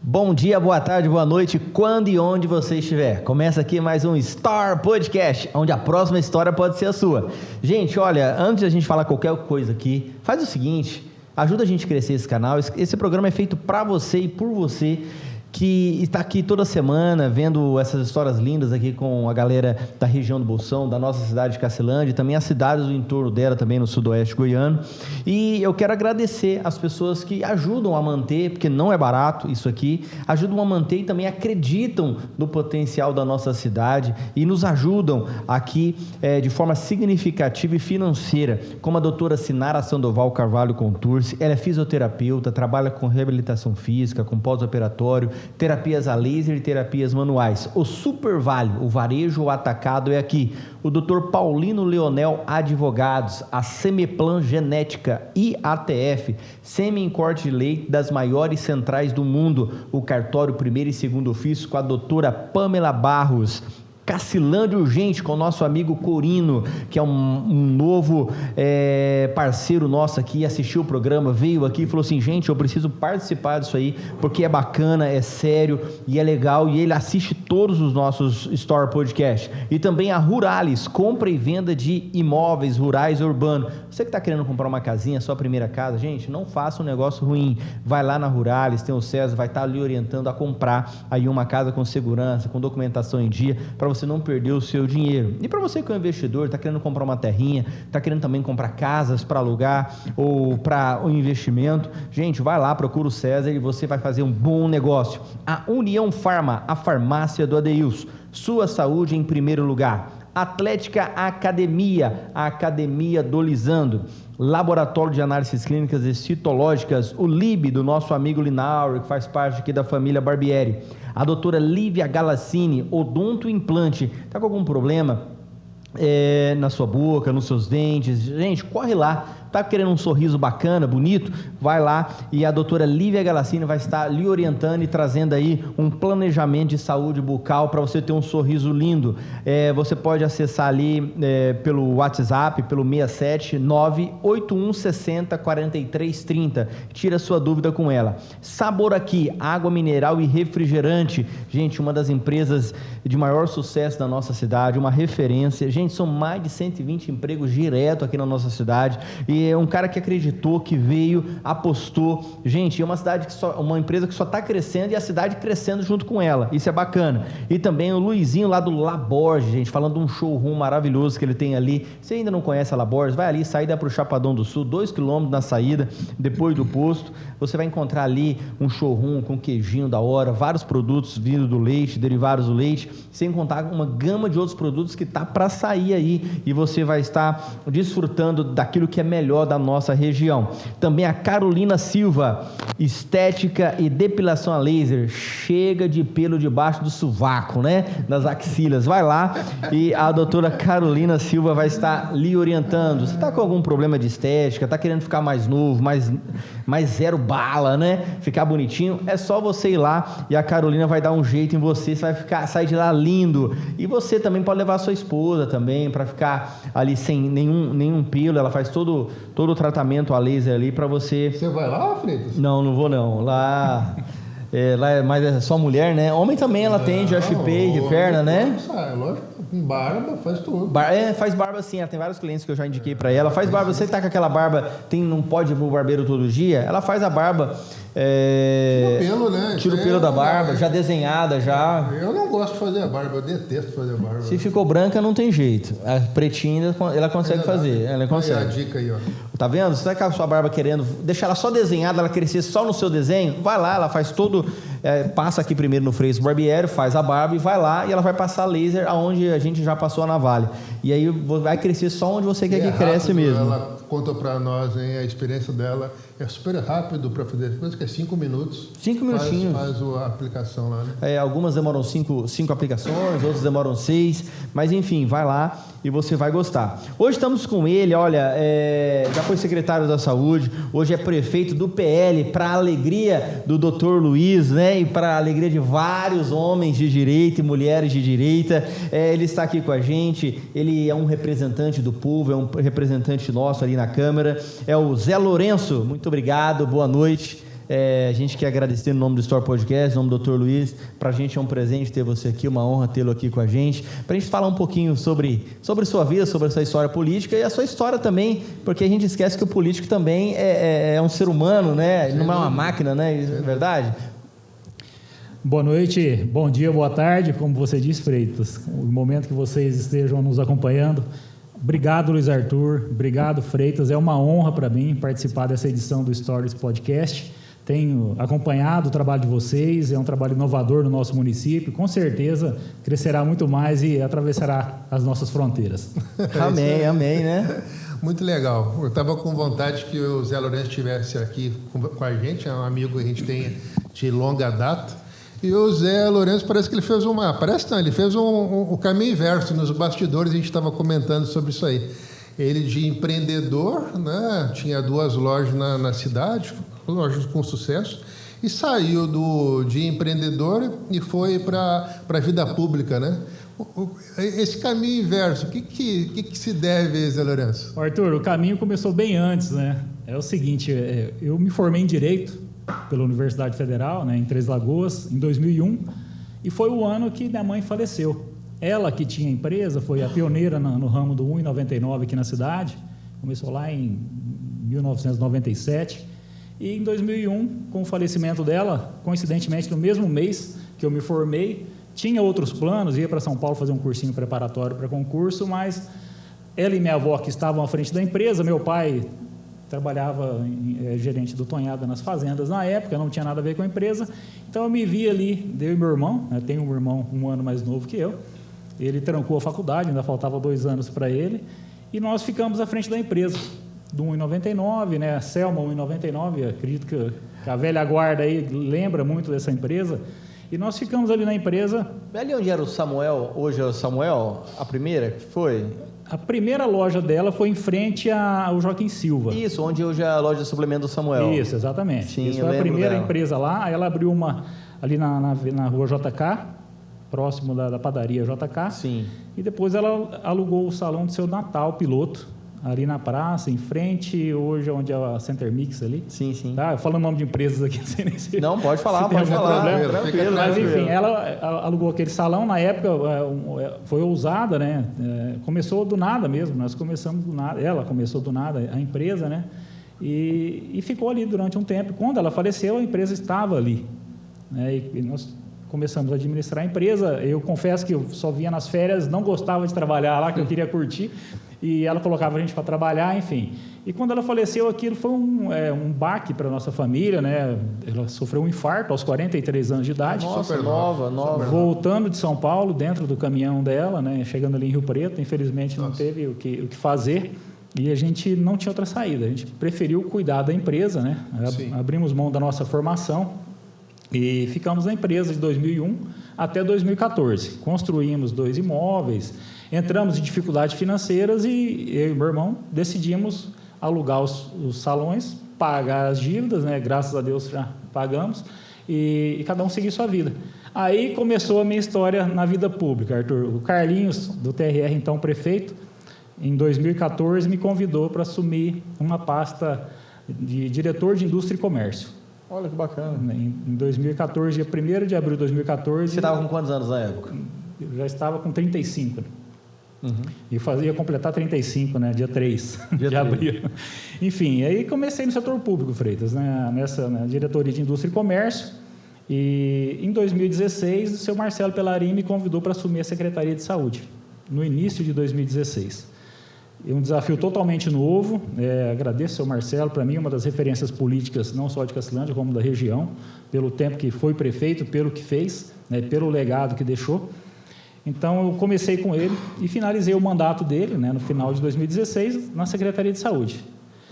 Bom dia, boa tarde, boa noite, quando e onde você estiver. Começa aqui mais um Star Podcast, onde a próxima história pode ser a sua. Gente, olha, antes de a gente falar qualquer coisa aqui, faz o seguinte, ajuda a gente a crescer esse canal. Esse programa é feito para você e por você, que está aqui toda semana vendo essas histórias lindas aqui com a galera da região do Bolsão, da nossa cidade de Cacilândia, e também as cidades do entorno dela, também no sudoeste goiano. E eu quero agradecer as pessoas que ajudam a manter, porque não é barato isso aqui, ajudam a manter e também acreditam no potencial da nossa cidade e nos ajudam aqui de forma significativa e financeira, como a doutora Sinara Sandoval Carvalho Contursi. Ela é fisioterapeuta, trabalha com reabilitação física, com pós-operatório, terapias a laser e terapias manuais. O Super Vale, o varejo ou atacado é aqui. O Dr. Paulino Leonel Advogados, a Semiplan Genética e ATF, sêmen em corte de leite das maiores centrais do mundo. O cartório primeiro e segundo ofício com a doutora Pamela Barros. Cacilândia Urgente com o nosso amigo Corino, que é um novo parceiro nosso aqui, assistiu o programa, veio aqui e falou assim: gente, eu preciso participar disso aí, porque é bacana, é sério e é legal, e ele assiste todos os nossos Store Podcast. E também a Ruralis, compra e venda de imóveis rurais e urbanos. Você que está querendo comprar uma casinha, sua primeira casa, gente, não faça um negócio ruim, vai lá na Ruralis, tem o César, vai estar lhe orientando a comprar aí uma casa com segurança, com documentação em dia, para você não perder o seu dinheiro. E para você que é um investidor, está querendo comprar uma terrinha, está querendo também comprar casas para alugar ou para um investimento, gente, vai lá, procura o César e você vai fazer um bom negócio. A União Farma, a farmácia do Adeilson, sua saúde em primeiro lugar. Atlética Academia, a Academia do Lisandro. Laboratório de Análises Clínicas e Citológicas, o LIB, do nosso amigo Linauro, que faz parte aqui da família Barbieri. A doutora Lívia Galassini, odonto implante. Está com algum problema na sua boca, nos seus dentes? Gente, corre lá. Está querendo um sorriso bacana, bonito? Vai lá e a doutora Lívia Galassini vai estar lhe orientando e trazendo aí um planejamento de saúde bucal para você ter um sorriso lindo. Você pode acessar ali pelo WhatsApp, pelo 679-8160-4330. Tira sua dúvida com ela. Sabor Aqui, água mineral e refrigerante. Gente, uma das empresas de maior sucesso da nossa cidade, uma referência. Gente, são mais de 120 empregos direto aqui na nossa cidade. E é um cara que acreditou, que veio, apostou. Gente, é uma cidade uma empresa que só está crescendo e a cidade crescendo junto com ela. Isso é bacana. E também o Luizinho lá do Laborge, gente, falando de um showroom maravilhoso que ele tem ali. Se ainda não conhece a Laborge, vai ali, saída para o Chapadão do Sul, 2 km na saída, depois do posto. Você vai encontrar ali um showroom com queijinho da hora, vários produtos vindo do leite, derivados do leite, sem contar uma gama de outros produtos que tá para sair aí, e você vai estar desfrutando daquilo que é melhor da nossa região. Também a Carolina Silva, estética e depilação a laser. Chega de pelo debaixo do sovaco, né? Das axilas. Vai lá e a doutora Carolina Silva vai estar lhe orientando. Você está com algum problema de estética, está querendo ficar mais novo, mais zero bala, né? Ficar bonitinho, é só você ir lá e a Carolina vai dar um jeito em você, você vai sair de lá lindo. E você também pode levar a sua esposa também, para ficar ali sem nenhum pelo. Ela faz todo o tratamento a laser ali para você. Você vai lá, Freitas? Não vou não. Lá é mais só mulher, né? Homem também ela tem de FP, de perna, né? Lógico, com barba faz tudo. Faz barba sim, ela tem vários clientes que eu já indiquei para ela. Faz barba, você tá com aquela barba, não pode ir pro barbeiro todo dia, ela faz a barba. Tira o pelo, né? Tira o pelo da barba, já desenhada já. Eu não gosto de fazer a barba, eu detesto fazer a barba. Se ficou branca, não tem jeito. A pretinha, ela consegue fazer. Ela consegue. Aí a dica aí, ó. Tá vendo? Você tá com a sua barba querendo deixar ela só desenhada, ela crescer só no seu desenho? Vai lá, ela faz todo... passa aqui primeiro no Freixo Barbieri, faz a barba e vai lá e ela vai passar laser aonde a gente já passou a navalha. E aí vai crescer só onde você quer que cresce mesmo. Ela conta pra nós, hein, a experiência dela. É super rápido para fazer, coisa que é 5 minutos. 5 minutinhos. Faz a aplicação lá, né? Algumas demoram 5 aplicações, outras demoram 6, mas enfim, vai lá e você vai gostar. Hoje estamos com ele, olha, já foi secretário da Saúde, hoje é prefeito do PL, para a alegria do Dr. Luiz, né? E para a alegria de vários homens de direita e mulheres de direita. Ele está aqui com a gente, ele é um representante do povo, é um representante nosso ali na Câmara, é o Zé Lourenço. Muito obrigado, boa noite. A gente quer agradecer no nome do Store Podcast, no nome do Dr. Luiz. Para a gente é um presente ter você aqui, uma honra tê-lo aqui com a gente. Para a gente falar um pouquinho sobre sua vida, sobre a sua história política e a sua história também, porque a gente esquece que o político também é um ser humano, né? Não é uma máquina, né? Isso é verdade? Boa noite, bom dia, boa tarde, como você disse, Freitas, o momento que vocês estejam nos acompanhando. Obrigado, Luiz Arthur, obrigado, Freitas, é uma honra para mim participar dessa edição do Stories Podcast. Tenho acompanhado o trabalho de vocês, é um trabalho inovador no nosso município, com certeza crescerá muito mais e atravessará as nossas fronteiras. Amém, amém, né? Muito legal. Eu estava com vontade que o Zé Lourenço estivesse aqui com a gente, é um amigo que a gente tem de longa data. E o Zé Lourenço parece que ele fez ele fez um caminho inverso. Nos bastidores a gente estava comentando sobre isso aí. Ele de empreendedor, né, tinha 2 lojas na cidade, lojas com sucesso, e saiu de empreendedor e foi para a vida pública, né? Esse caminho inverso, o que se deve, Zé Lourenço? Arthur, o caminho começou bem antes, né? É o seguinte, eu me formei em Direito pela Universidade Federal, né, em Três Lagoas, em 2001, e foi o ano que minha mãe faleceu. Ela, que tinha empresa, foi a pioneira no ramo do 1,99 aqui na cidade, começou lá em 1997, e em 2001, com o falecimento dela, coincidentemente no mesmo mês que eu me formei, tinha outros planos, ia para São Paulo fazer um cursinho preparatório para concurso, mas ela e minha avó, que estavam à frente da empresa, meu pai trabalhava gerente do Tonhada nas fazendas na época, não tinha nada a ver com a empresa, então eu me vi ali, eu e meu irmão, né, tenho um irmão 1 ano mais novo que eu, ele trancou a faculdade, ainda faltava 2 anos para ele, e nós ficamos à frente da empresa, do 1,99, né, a Selma 1,99, acredito que a velha guarda aí lembra muito dessa empresa, e nós ficamos ali na empresa. Ali onde era o Samuel, hoje é o Samuel, a primeira que foi? A primeira loja dela foi em frente ao Joaquim Silva. Isso, onde hoje é a loja de suplemento do Samuel. Isso, exatamente. Sim, isso foi a primeira dela. empresa lá. Aí ela abriu uma ali na rua JK, próximo da padaria JK. Sim. E depois ela alugou o salão do seu Natal piloto, ali na praça, em frente, hoje onde é a Center Mix ali. Sim, sim. Tá? Eu falo o nome de empresas aqui, não sei nem se... Não, pode falar, tem pode algum falar. problema. Tranquilo, Mas tranquilo. enfim, ela alugou aquele salão, na época foi ousada, né? Começou do nada mesmo, nós começamos do nada, ela começou do nada, a empresa, né? E ficou ali durante um tempo. Quando ela faleceu, a empresa estava ali, né? E nós começamos a administrar a empresa. Eu confesso que eu só vinha nas férias, não gostava de trabalhar lá, que eu queria curtir, e ela colocava a gente para trabalhar, enfim. E quando ela faleceu, aquilo foi um baque para a nossa família, né? Ela sofreu um infarto aos 43 anos de idade. Nossa, nova. Voltando de São Paulo, dentro do caminhão dela, né? Chegando ali em Rio Preto, infelizmente não teve o que fazer, e a gente não tinha outra saída. A gente preferiu cuidar da empresa, né? Abrimos mão da nossa formação e ficamos na empresa de 2001 até 2014. Construímos 2 imóveis, entramos em dificuldades financeiras e eu e meu irmão decidimos alugar os salões, pagar as dívidas, né? Graças a Deus já pagamos, e cada um seguir sua vida. Aí começou a minha história na vida pública, Arthur. O Carlinhos, do TRR, então prefeito, em 2014 me convidou para assumir uma pasta de diretor de indústria e comércio. Olha que bacana. Em 2014, dia 1º de abril de 2014... Você estava com quantos anos na época? Eu já estava com 35. E ia completar 35, né? Dia 3 de abril. Enfim, aí comecei no setor público, Freitas, né? Na diretoria de indústria e comércio. E em 2016, o seu Marcelo Pellarini me convidou para assumir a Secretaria de Saúde, no início de 2016. É um desafio totalmente novo. Agradeço ao seu Marcelo, para mim, uma das referências políticas, não só de Cacilândia, como da região, pelo tempo que foi prefeito, pelo que fez, né? Pelo legado que deixou. Então, eu comecei com ele e finalizei o mandato dele, né, no final de 2016, na Secretaria de Saúde.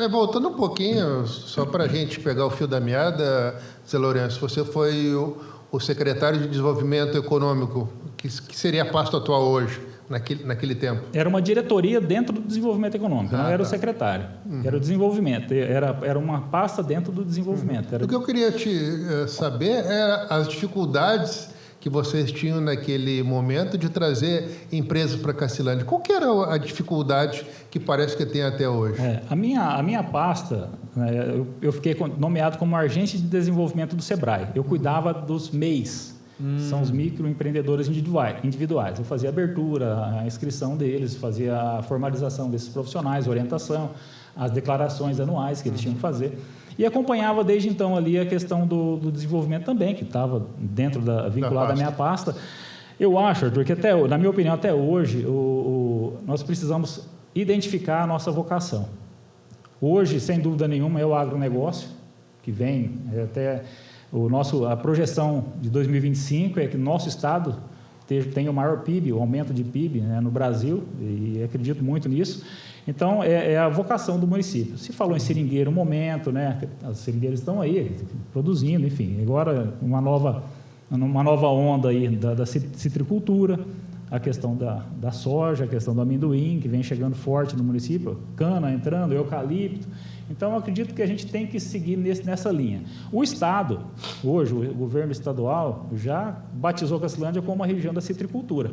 Voltando um pouquinho, só para a gente pegar o fio da meada, Zé Lourenço, você foi o secretário de Desenvolvimento Econômico, que seria a pasta atual hoje, naquele tempo? Era uma diretoria dentro do desenvolvimento econômico, não era o secretário, era o desenvolvimento, era uma pasta dentro do desenvolvimento. O que eu queria te saber é as dificuldades que vocês tinham naquele momento de trazer empresas para Cacilândia? Qual que era a dificuldade que parece que tem até hoje? A minha pasta, né, eu fiquei nomeado como agente de desenvolvimento do SEBRAE. Eu cuidava dos MEIs, são os microempreendedores individuais. Eu fazia a abertura, a inscrição deles, fazia a formalização desses profissionais, orientação, as declarações anuais que eles tinham que fazer. E acompanhava desde então ali a questão do desenvolvimento também, que estava vinculado à minha pasta. Eu acho, Arthur, que na minha opinião, até hoje, nós precisamos identificar a nossa vocação. Hoje, sem dúvida nenhuma, é o agronegócio, que vem até a projeção de 2025 é que o nosso estado tenha o maior PIB, o aumento de PIB, né, no Brasil, e acredito muito nisso. Então, é a vocação do município. Se falou em seringueiro um momento, né? As seringueiras estão aí, produzindo, enfim. Agora, uma nova onda aí da citricultura, a questão da soja, a questão do amendoim, que vem chegando forte no município, cana entrando, eucalipto. Então, eu acredito que a gente tem que seguir nessa linha. O Estado, hoje, o governo estadual, já batizou Cacilândia como uma região da citricultura.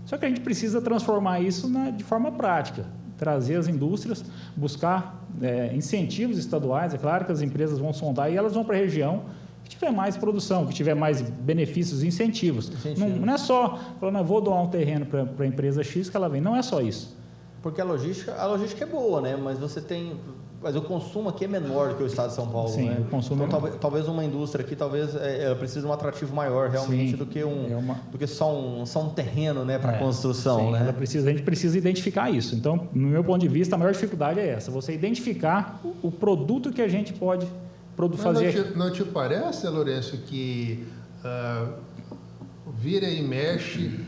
Só que a gente precisa transformar isso de forma prática. Trazer as indústrias, buscar incentivos estaduais. É claro que as empresas vão sondar e elas vão para a região que tiver mais produção, que tiver mais benefícios e incentivos. Não é só falar, vou doar um terreno para a empresa X que ela vem. Não é só isso. Porque a logística é boa, né? Mas o consumo aqui é menor do que o estado de São Paulo, sim, né? O consumo então, talvez uma indústria aqui, ela precise de um atrativo maior realmente. Sim, do que só um terreno, né, para construção, sim, né? A gente precisa identificar isso. Então, no meu ponto de vista, a maior dificuldade é essa: você identificar o produto que a gente pode fazer. Não te parece, Lourenço, que vira e mexe,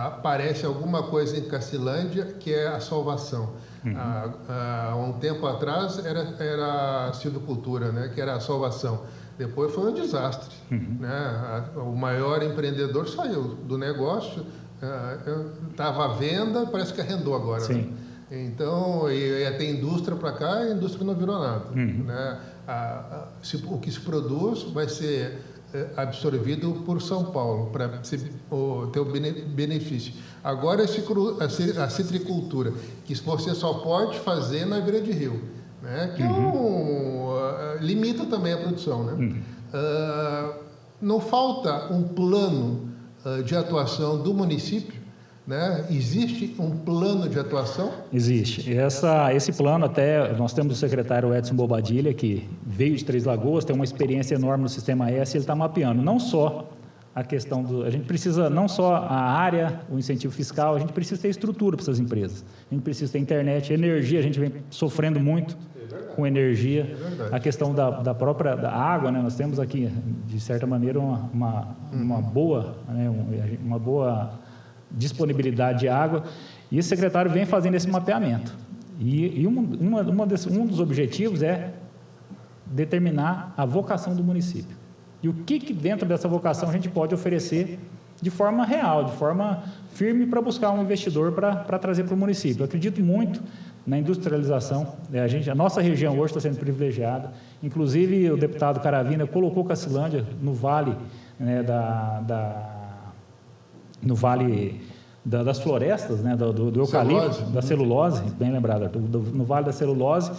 aparece alguma coisa em Cacilândia que é a salvação? Há um tempo atrás era a silvicultura, né, que era a salvação. Depois foi um desastre. Né? O maior empreendedor saiu do negócio, estava à venda, parece que arrendou agora. Sim. Né? Então, ia ter indústria para cá e a indústria não virou nada. Né? O que se produz vai ser absorvido por São Paulo para ter o benefício. Agora a citricultura, que você só pode fazer na beira de rio, né? Que limita também a produção, né? Não falta um plano de atuação do município, né? Existe um plano de atuação? Existe. Esse plano, até nós temos o secretário Edson Bobadilha, que veio de Três Lagoas, tem uma experiência enorme no Sistema S, ele está mapeando não só a questão a gente precisa não só a área, o incentivo fiscal, a gente precisa ter estrutura para essas empresas. A gente precisa ter internet, energia, a gente vem sofrendo muito com energia. A questão da própria água, né? Nós temos aqui, de certa maneira, uma boa disponibilidade de água, e esse secretário vem fazendo esse mapeamento. E um dos objetivos é determinar a vocação do município. E o que dentro dessa vocação a gente pode oferecer de forma real, de forma firme, para buscar um investidor para trazer para o município. Eu acredito muito na industrialização. A nossa região hoje está sendo privilegiada. Inclusive, o deputado Caravina colocou Cacilândia no vale, né, no vale das florestas, né, do eucalipto, da celulose, bem lembrado, no vale da celulose.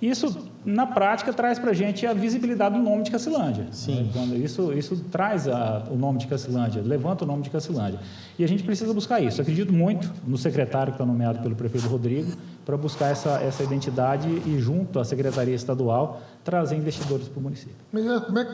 Isso, na prática, traz para a gente a visibilidade do nome de Cacilândia. Sim. Né? Isso traz o nome de Cacilândia, levanta o nome de Cacilândia. E a gente precisa buscar isso. Eu acredito muito no secretário que está nomeado pelo prefeito Rodrigo para buscar essa identidade e, junto à Secretaria Estadual, trazer investidores para o município. Mas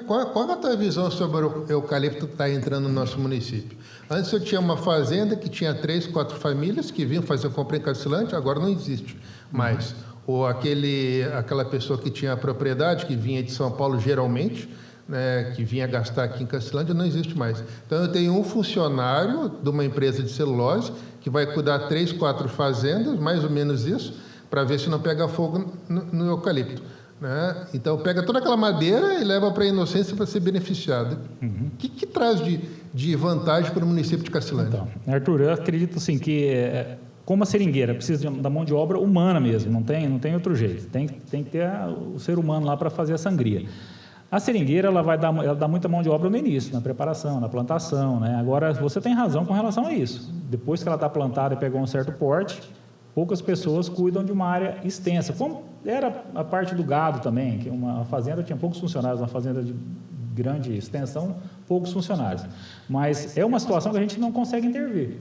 qual é a tua visão sobre o eucalipto que está entrando no nosso município? Antes eu tinha uma fazenda que tinha 3, 4 famílias que vinham fazer compra em Cacilândia, agora não existe mais. Ou aquela pessoa que tinha a propriedade, que vinha de São Paulo geralmente, né, que vinha gastar aqui em Cacilândia, não existe mais. Então, eu tenho um funcionário de uma empresa de celulose que vai cuidar 3, 4 fazendas, mais ou menos isso, para ver se não pega fogo no eucalipto. Né? Então, pega toda aquela madeira e leva para a Inocência para ser beneficiada. O que traz de vantagem para o município de Cacilândia? Então, Arthur, eu acredito assim, que... como a seringueira precisa da mão de obra humana mesmo, não tem outro jeito. Tem que ter o ser humano lá para fazer a sangria. A seringueira ela dá muita mão de obra no início, na preparação, na plantação, né? Agora, você tem razão com relação a isso. Depois que ela está plantada e pegou um certo porte, poucas pessoas cuidam de uma área extensa. Como era a parte do gado também, que uma fazenda tinha poucos funcionários, uma fazenda de grande extensão, poucos funcionários. Mas é uma situação que a gente não consegue intervir.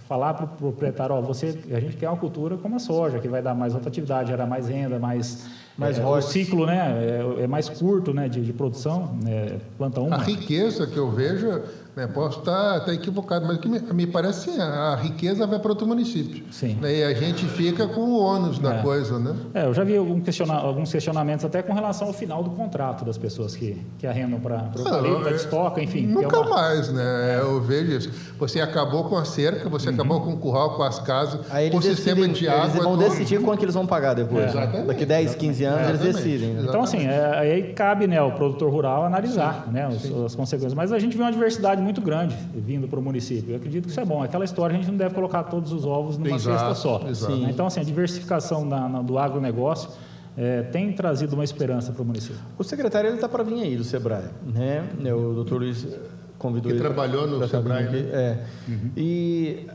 Falar para o proprietário, a gente quer uma cultura como a soja, que vai dar mais rotatividade, gerar mais renda, mais o ciclo, né, é mais curto, né, de produção, né, planta uma. A riqueza que eu vejo, né, posso estar equivocado, mas o que me parece assim, a riqueza vai para outro município. Sim. E a gente fica com o ônus da coisa, né? Eu já vi alguns questionamentos até com relação ao final do contrato das pessoas que arrendam para o eucalipto, estoca, enfim. Nunca mais, né? Eu vejo isso. Você acabou com a cerca, você acabou com o curral, com as casas, com o sistema de água. Eles vão decidir quanto que eles vão pagar depois. Exatamente. Daqui 10, 15 anos eles decidem. Né? Então, assim, aí cabe, né, o produtor rural analisar, né, as consequências. Mas a gente vê uma diversidade muito grande vindo para o município. Eu acredito que isso é bom. Aquela história, a gente não deve colocar todos os ovos numa cesta só. Né? Então, assim, a diversificação do agronegócio tem trazido uma esperança para o município. O secretário está para vir aí do Sebrae, né? O doutor Luiz convidou ele. Que trabalhou no Sebrae, né? E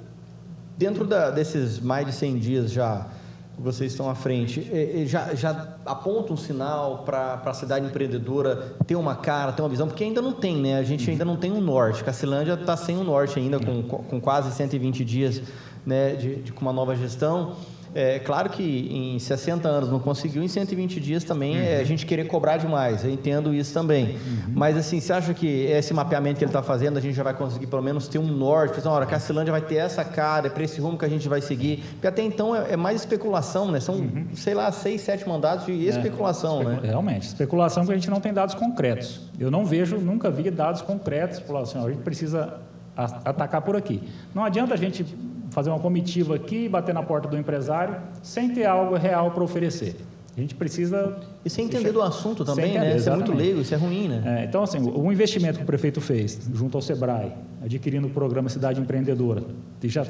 dentro desses mais de 100 dias já que vocês estão à frente, já aponta um sinal para a cidade empreendedora ter uma cara, ter uma visão, porque ainda não tem, né? A gente ainda não tem um norte. Cacilândia está sem um norte ainda, com quase 120 dias, né, com uma nova gestão. É claro que em 60 anos não conseguiu, em 120 dias também a gente querer cobrar demais, eu entendo isso também. Mas assim, você acha que esse mapeamento que ele está fazendo, a gente já vai conseguir pelo menos ter um norte, pensar, olha, Cacilândia vai ter essa cara, é para esse rumo que a gente vai seguir, porque até então é mais especulação, né? São, sei lá, 6, 7 mandatos de especulação, né? Realmente, especulação porque a gente não tem dados concretos. Eu nunca vi dados concretos, falar assim, a gente precisa atacar por aqui. Não adianta a gente fazer uma comitiva aqui, bater na porta do empresário, sem ter algo real para oferecer. A gente precisa... E sem entender do assunto também, né? Isso é muito leigo, isso é ruim, né? Então, assim, o investimento que o prefeito fez junto ao Sebrae, adquirindo o programa Cidade Empreendedora, e já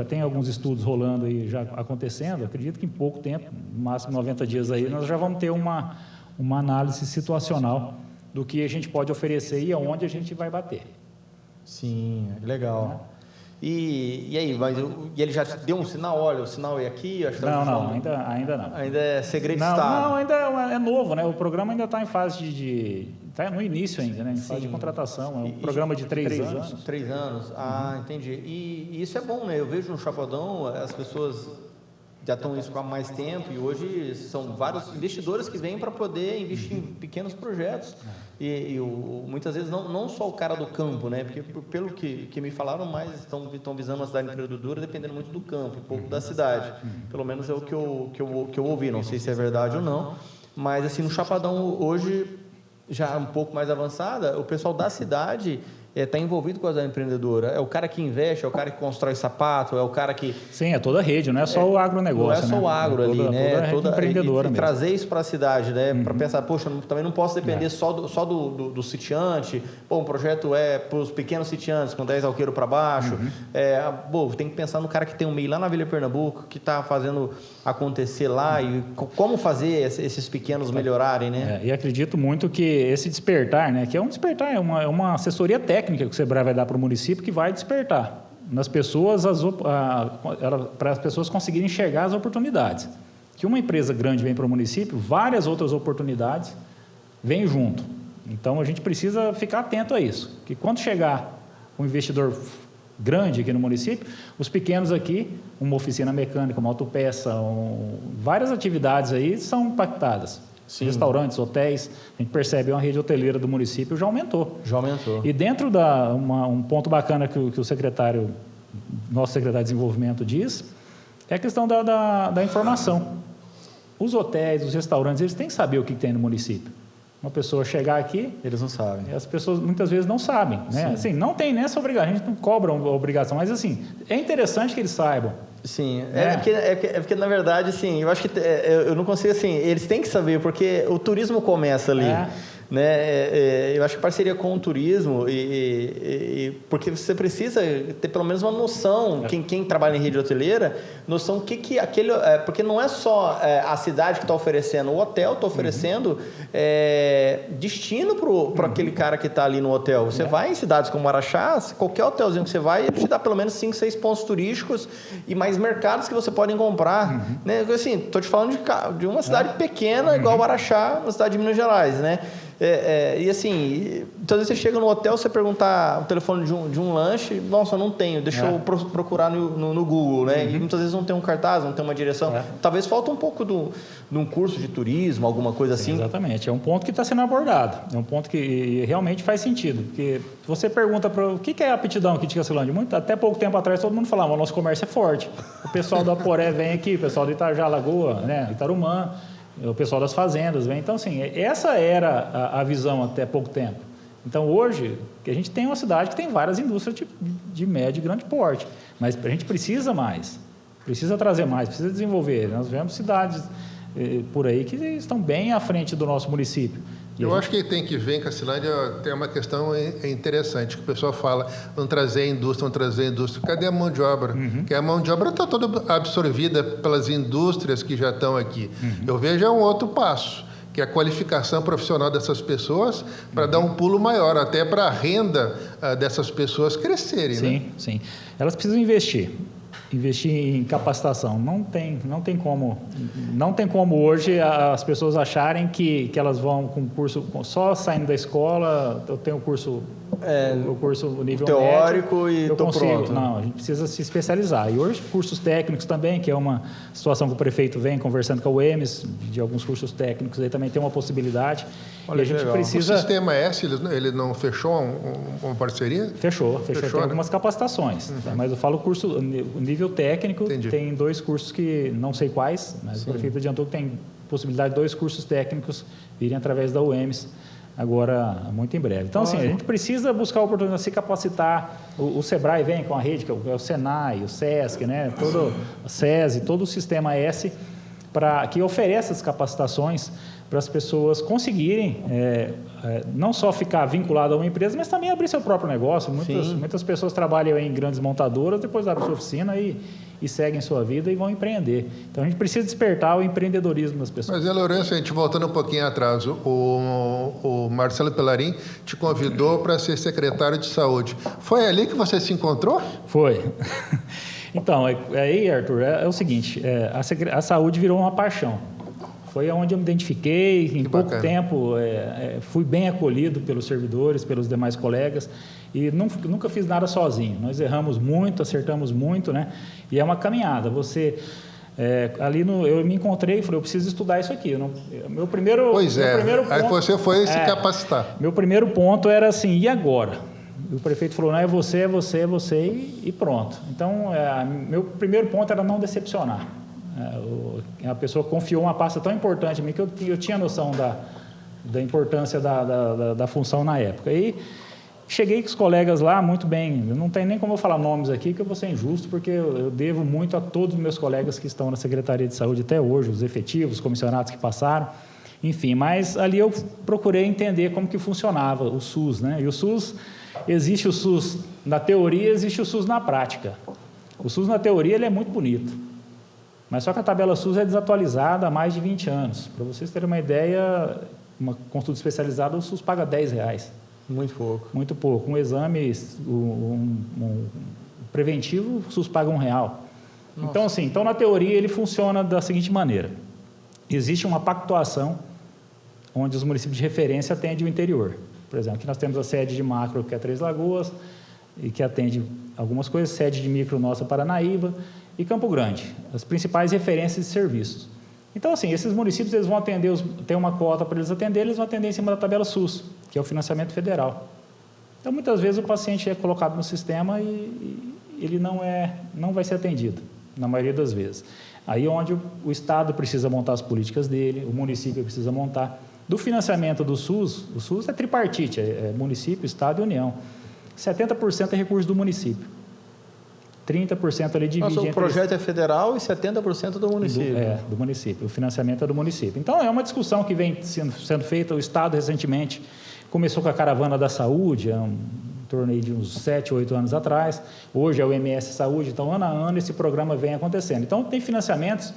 tem alguns estudos rolando aí, já acontecendo, acredito que em pouco tempo, no máximo 90 dias aí, nós já vamos ter uma análise situacional do que a gente pode oferecer e aonde a gente vai bater. Sim, legal. E aí, e ele já deu um sinal? Olha, o sinal é aqui? Não, ainda não. Ainda é segredo de Estado? Não, ainda é novo, né? O programa ainda está em fase está no início ainda, né? Em fase de contratação. É um programa de 3 anos. 3 anos? Entendi. E isso é bom, né? Eu vejo no Chapadão, as pessoas já estão isso há mais tempo e hoje são vários investidores que vêm para poder investir em pequenos projetos. Muitas vezes não só o cara do campo, né? Porque pelo que me falaram, mais estão visando uma cidade empreendedora dependendo muito do campo, um pouco da cidade. Pelo menos é o que eu ouvi, não sei se é verdade ou não. Mas assim, no Chapadão hoje, já um pouco mais avançada, o pessoal da cidade está envolvido com a cidade empreendedora. É o cara que investe, é o cara que constrói sapato, é o cara que... Sim, é toda a rede, não é só o agronegócio. Não é só o agro ali, né? Toda a empreendedora e trazer isso para a cidade, né? Para pensar, poxa, também não posso depender só do sitiante. Um projeto para os pequenos sitiantes, com 10 alqueiros para baixo. Tem que pensar no cara que tem um MEI lá na Vila Pernambuco, que está fazendo acontecer lá e como fazer esses pequenos melhorarem, né? E acredito muito que esse despertar, né? Que é um despertar, é uma assessoria técnica que o Sebrae vai dar para o município que vai despertar nas pessoas para as pessoas conseguirem enxergar as oportunidades. Que uma empresa grande vem para o município, várias outras oportunidades vêm junto. Então a gente precisa ficar atento a isso. Que quando chegar um investidor grande aqui no município, os pequenos aqui, uma oficina mecânica, uma autopeça, várias atividades aí são impactadas. Sim. Restaurantes, hotéis, a gente percebe uma rede hoteleira do município já aumentou. E dentro um ponto bacana que o nosso secretário de Desenvolvimento diz, é a questão da informação. Os hotéis, os restaurantes, eles têm que saber o que tem no município. Uma pessoa chegar aqui... Eles não sabem. As pessoas muitas vezes não sabem. Né? Assim, não tem nessa obrigação, a gente não cobra a obrigação, mas assim, é interessante que eles saibam. Sim, porque na verdade, assim, eu acho que eu não consigo, assim, eles têm que saber, porque o turismo começa ali, né? Eu acho que parceria com o turismo, porque você precisa ter pelo menos uma noção, quem trabalha em rede hoteleira, noção que aquele... porque não é só a cidade que está oferecendo, o hotel está oferecendo destino para aquele cara que está ali no hotel. Você vai em cidades como Araxá, qualquer hotelzinho que você vai, ele te dá pelo menos 5, 6 pontos turísticos e mais mercados que você pode comprar. Né? Assim, estou te falando de uma cidade pequena, igual Araxá, na cidade de Minas Gerais, né? E assim, então você chega no hotel, você perguntar o telefone de um lanche, nossa, não tenho, deixa eu procurar no Google, né? E muitas vezes não tem um cartaz, não tem uma direção. Talvez falta um pouco de um curso de turismo, alguma coisa assim. Exatamente, é um ponto que está sendo abordado, é um ponto que realmente faz sentido, porque você pergunta para o que é a aptidão aqui de Cacilândia, até pouco tempo atrás todo mundo falava, o nosso comércio é forte, o pessoal da Aporé vem aqui, o pessoal do Itajá, Lagoa, né? Itarumã, o pessoal das fazendas vem. Então, assim, essa era a visão até pouco tempo. Então, hoje, a gente tem uma cidade que tem várias indústrias de médio e grande porte, mas a gente precisa mais, precisa trazer mais, precisa desenvolver. Nós vemos cidades por aí que estão bem à frente do nosso município. Eu acho que tem que ver em Cacilândia, tem uma questão interessante, que o pessoal fala, vamos trazer a indústria. Cadê a mão de obra? Porque a mão de obra está toda absorvida pelas indústrias que já estão aqui. Eu vejo um outro passo, que é a qualificação profissional dessas pessoas para dar um pulo maior, até para a renda dessas pessoas crescerem. Sim, né? Sim. Elas precisam investir em capacitação. Não tem como hoje as pessoas acharem que elas vão com curso só saindo da escola, eu tenho o curso nível teórico médio, e estou pronto. Não, a gente precisa se especializar. E hoje cursos técnicos também, que é uma situação que o prefeito vem conversando com a UEMS, de alguns cursos técnicos, aí também tem uma possibilidade. Olha, e a gente legal. precisa... O Sistema S, ele não fechou uma parceria? Fechou. Tem né? algumas capacitações, mas eu falo o nível técnico. Entendi. Tem 2 cursos que não sei quais, mas o prefeito adiantou que tem possibilidade de 2 cursos técnicos virem através da UEMS agora muito em breve. Então, assim, a gente precisa buscar a oportunidade de se capacitar. O Sebrae vem com a rede, que é o Senai, o Sesc, né? Todo o SESI, todo o Sistema S, que oferece essas capacitações para as pessoas conseguirem não só ficar vinculado a uma empresa, mas também abrir seu próprio negócio. Muitas pessoas trabalham em grandes montadoras, depois abrem sua oficina e seguem sua vida e vão empreender. Então, a gente precisa despertar o empreendedorismo das pessoas. Mas, Lourenço, a gente voltando um pouquinho atrás, o Marcelo Pellarin te convidou para ser secretário de saúde. Foi ali que você se encontrou? Foi. Então, aí, Arthur, é o seguinte, a saúde virou uma paixão. Foi onde eu me identifiquei, em pouco tempo fui bem acolhido pelos servidores, pelos demais colegas e nunca fiz nada sozinho. Nós erramos muito, acertamos muito, né? E é uma caminhada. Eu me encontrei e falei, eu preciso estudar isso aqui. Meu primeiro ponto, aí você foi se capacitar. Meu primeiro ponto era assim, e agora? O prefeito falou, não, é você e pronto. Então, meu primeiro ponto era não decepcionar. A pessoa confiou uma pasta tão importante em mim que eu tinha noção da importância da função na época. E cheguei com os colegas lá muito bem. Não tem nem como eu falar nomes aqui, que eu vou ser injusto, porque eu devo muito a todos os meus colegas que estão na Secretaria de Saúde até hoje, os efetivos, os comissionados que passaram, enfim. Mas ali eu procurei entender como que funcionava o SUS, né? E o SUS, existe o SUS na teoria, existe o SUS na prática. O SUS na teoria ele é muito bonito. Mas só que a tabela SUS é desatualizada há mais de 20 anos. Para vocês terem uma ideia, uma consulta especializada, o SUS paga R$10. Muito pouco. Muito pouco. Um exame preventivo, o SUS paga R$1. Então, assim, na teoria ele funciona da seguinte maneira. Existe uma pactuação onde os municípios de referência atendem o interior. Por exemplo, aqui nós temos a sede de macro, que é Três Lagoas, e que atende algumas coisas, sede de micro nossa, Paranaíba, e Campo Grande, as principais referências de serviços. Então, assim, esses municípios eles vão atender, tem uma cota para eles atender, eles vão atender em cima da tabela SUS, que é o financiamento federal. Então, muitas vezes o paciente é colocado no sistema e ele não vai ser atendido, na maioria das vezes. Aí é onde o Estado precisa montar as políticas dele, o município precisa montar. Do financiamento do SUS, o SUS é tripartite, é município, Estado e União. 70% é recurso do município. 30% ali divide Nossa, o projeto é federal e 70% do município. Do município. O financiamento é do município. Então, é uma discussão que vem sendo feita. O Estado, recentemente, começou com a Caravana da Saúde, em torno aí de uns 7, 8 anos atrás. Hoje é o MS Saúde. Então, ano a ano, esse programa vem acontecendo. Então, tem financiamentos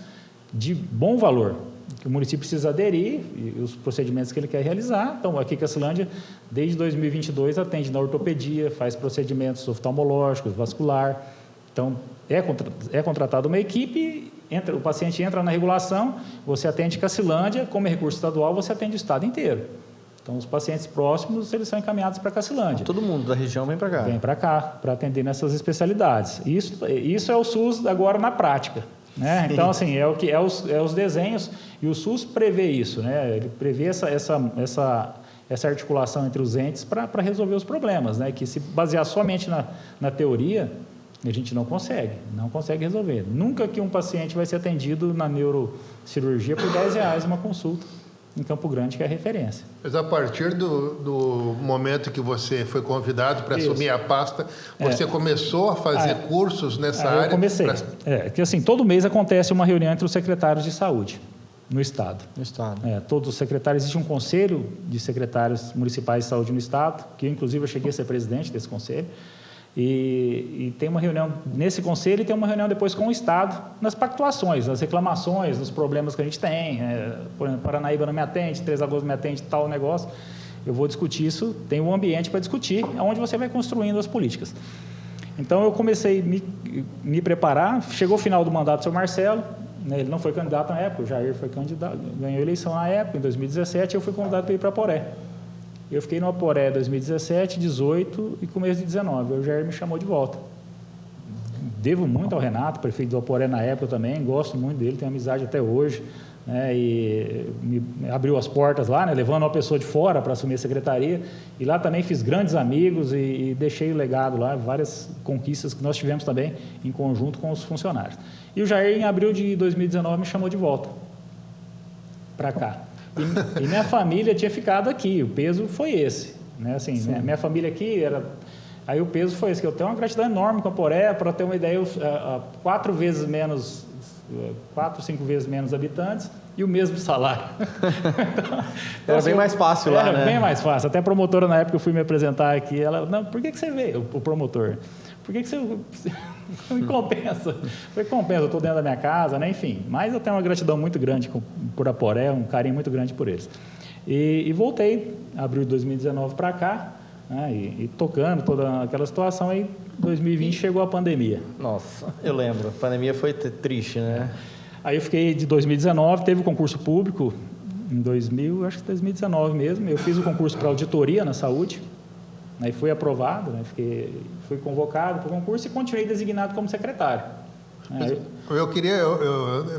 de bom valor, que o município precisa aderir e os procedimentos que ele quer realizar. Então, aqui em Cacilândia, desde 2022, atende na ortopedia, faz procedimentos oftalmológicos, vascular. Então, é contratada uma equipe, o paciente entra na regulação, você atende Cacilândia, como é recurso estadual, você atende o estado inteiro. Então, os pacientes próximos, eles são encaminhados para Cacilândia. Todo mundo da região vem para cá. Vem para cá, para atender nessas especialidades. Isso é o SUS agora na prática. Né? Então, assim, os desenhos, e o SUS prevê isso, né? Ele prevê essa articulação entre os entes para resolver os problemas, né? Que se basear somente na teoria, a gente não consegue resolver. Nunca que um paciente vai ser atendido na neurocirurgia por R$10 uma consulta em Campo Grande, que é a referência. Mas a partir do momento que você foi convidado para assumir a pasta, você começou a fazer cursos nessa área? Eu comecei. Que assim, todo mês acontece uma reunião entre os secretários de saúde no Estado. Todos os secretários, existe um conselho de secretários municipais de saúde no Estado, que inclusive eu cheguei a ser presidente desse conselho. E tem uma reunião nesse conselho e tem uma reunião depois com o Estado nas pactuações, nas reclamações, nos problemas que a gente tem. Por exemplo, Paranaíba não me atende, Três Lagoas não me atende, tal negócio. Eu vou discutir isso, tem um ambiente para discutir, onde você vai construindo as políticas. Então, eu comecei a me preparar, chegou o final do mandato do seu Marcelo, né, ele não foi candidato na época, o Jair foi candidato, ganhou a eleição na época, em 2017, eu fui convidado para ir para Aporé. Eu fiquei no Aporé 2017, 2018 e começo de 2019. O Jair me chamou de volta. Devo muito ao Renato, prefeito do Aporé na época também, gosto muito dele, tenho amizade até hoje. Né, e me abriu as portas lá, né, levando uma pessoa de fora para assumir a secretaria. E lá também fiz grandes amigos e deixei o legado lá, várias conquistas que nós tivemos também em conjunto com os funcionários. E o Jair, em abril de 2019, me chamou de volta para cá. E minha família tinha ficado aqui, o peso foi esse. Né? Assim, minha família aqui era... Aí o peso foi esse, que eu tenho uma gratidão enorme com a Aporé, para ter uma ideia, 4, 5 vezes menos habitantes e o mesmo salário. Então, era bem mais fácil lá, né? Era bem mais fácil. Até a promotora, na época, eu fui me apresentar aqui, ela, não, por que você veio, o promotor? Por que você me compensa? Foi compensa, eu estou dentro da minha casa, né? Enfim. Mas eu tenho uma gratidão muito grande por Aporé, um carinho muito grande por eles. E voltei, abril de 2019 para cá, né? E tocando toda aquela situação, aí 2020 chegou a pandemia. Nossa, eu lembro, a pandemia foi triste, né? Aí eu fiquei de 2019, teve o concurso público em 2019 mesmo, eu fiz o concurso para auditoria na saúde, aí fui aprovado, né? Fui convocado para o concurso e continuei designado como secretário.